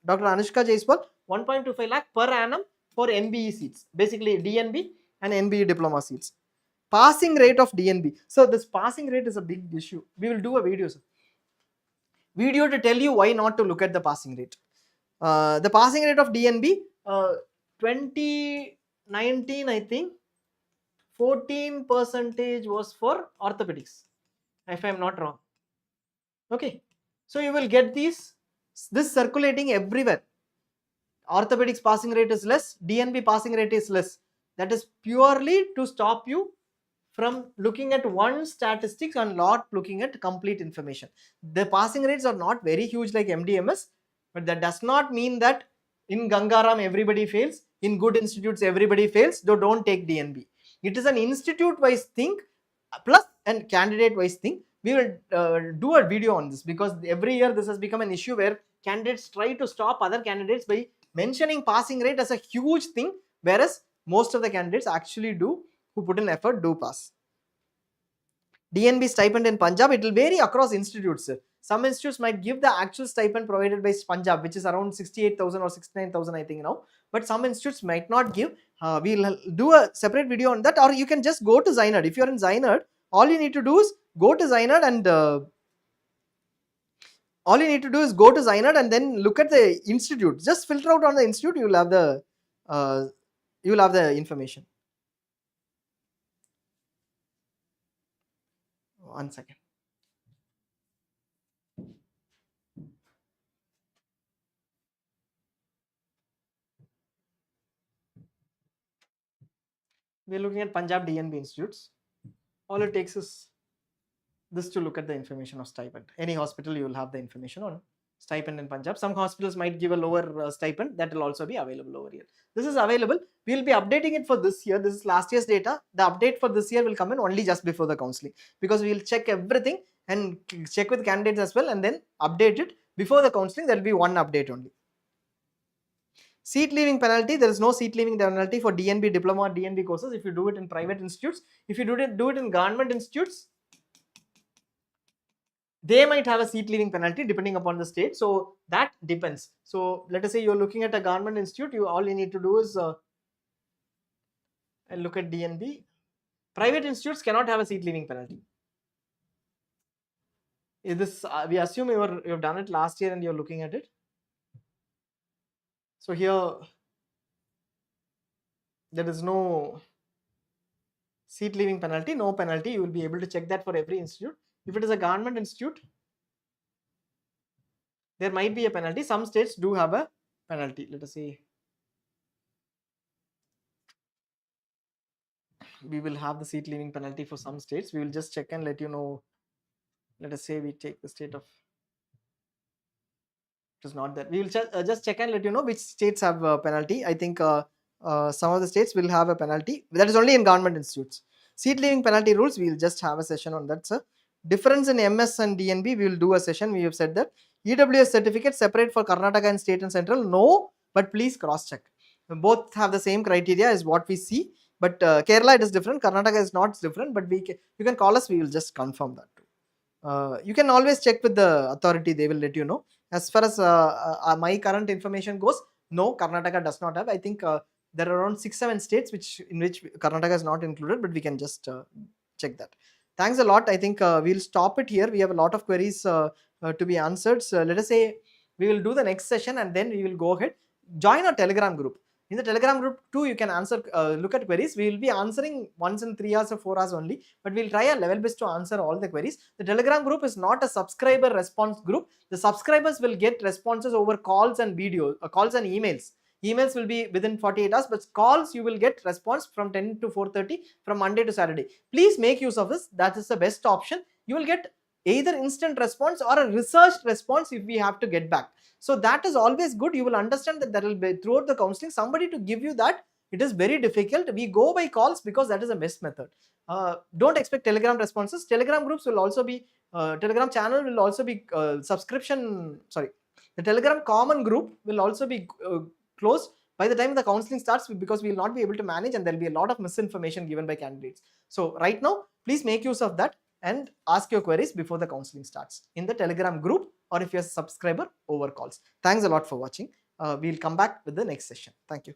Dr. Anushka Jaiswal, 1.25 lakh per annum for NBE seats. Basically DNB and NBE diploma seats. Passing rate of DNB. So this passing rate is a big issue. We will do a video, sir. Video to tell you why not to look at the passing rate. The passing rate of DNB, 2019, I think 14% was for orthopedics, if I am not wrong. Okay, so you will get this circulating everywhere. Orthopedics passing rate is less, DNB passing rate is less. That is purely to stop you from looking at one statistics and not looking at complete information. The passing rates are not very huge like MDMS, but that does not mean that in Gangaram everybody fails, in good institutes everybody fails, so don't take DNB. It is an institute wise thing plus and candidate wise thing. We will do a video on this because every year this has become an issue where candidates try to stop other candidates by mentioning passing rate as a huge thing, whereas most of the candidates actually do, who put in effort, do pass. DNB stipend in Punjab, it will vary across institutes. Some institutes might give the actual stipend provided by Punjab, which is around 68,000 or 69,000, I think now. But some institutes might not give. We'll do a separate video on that, or you can just go to ZyNerd. If you're in ZyNerd, all you need to do is go to ZyNerd and then look at the institute. Just filter out on the institute. You will have the information. One second. We're looking at Punjab DNB institutes. All it takes is this to look at the information of stipend. Any hospital, you will have the information on stipend in Punjab. Some hospitals might give a lower stipend, that will also be available over here. This is available. We will be updating it for this year. This is last year's data. The update for this year will come in only just before the counselling, because we will check everything and check with candidates as well and then update it before the counselling. There will be one update only. Seat leaving penalty, there is no seat leaving penalty for DNB diploma or DNB courses if you do it in private institutes. If you do it in government institutes, they might have a seat leaving penalty depending upon the state. So that depends. So let us say you're looking at a government institute, all you need to do is look at DNB. Private institutes cannot have a seat leaving penalty. Is this we assume you've done it last year and you're looking at it. So here there is no seat leaving penalty, no penalty. You will be able to check that for every institute. If it is a government institute, there might be a penalty. Some states do have a penalty. Let us say we will have the seat leaving penalty for some states. We will just check and let you know. Let us say we take the state of It is not there. We will just check and let you know which states have penalty. I think some of the states will have a penalty. That is only in government institutes. Seat leaving penalty rules, we will just have a session on that, sir. Difference in MS and DNB, we will do a session. We have said that. EWS certificate separate for Karnataka and state and central. No, but please cross check. Both have the same criteria as what we see. But Kerala, it is different. Karnataka is not different. But you can call us. We will just confirm that too. You can always check with the authority. They will let you know. As far as my current information goes, no, Karnataka does not have. I think there are around 6-7 states in which Karnataka is not included, but we can just check that. Thanks a lot. I think we'll stop it here. We have a lot of queries to be answered. So let us say we will do the next session and then we will go ahead. Join our Telegram group. In the Telegram group too, you can answer, look at queries. We will be answering once in 3 hours or 4 hours only, but we'll try our level best to answer all the queries. The Telegram group is not a subscriber response group. The subscribers will get responses over calls and videos, calls and emails. Emails will be within 48 hours, but calls you will get response from 10 to 4:30 from Monday to Saturday. Please make use of this. That is the best option. You will get either instant response or a researched response if we have to get back. So that is always good. You will understand that there will be throughout the counseling somebody to give you that. It is very difficult. We go by calls because that is the best method. Don't expect Telegram responses. Telegram groups will also be, Telegram channel will also be the Telegram common group will also be closed by the time the counseling starts, because we will not be able to manage and there will be a lot of misinformation given by candidates. So right now, please make use of that and ask your queries before the counseling starts in the Telegram group, or if you're a subscriber, over calls. Thanks a lot for watching. We'll come back with the next session. Thank you.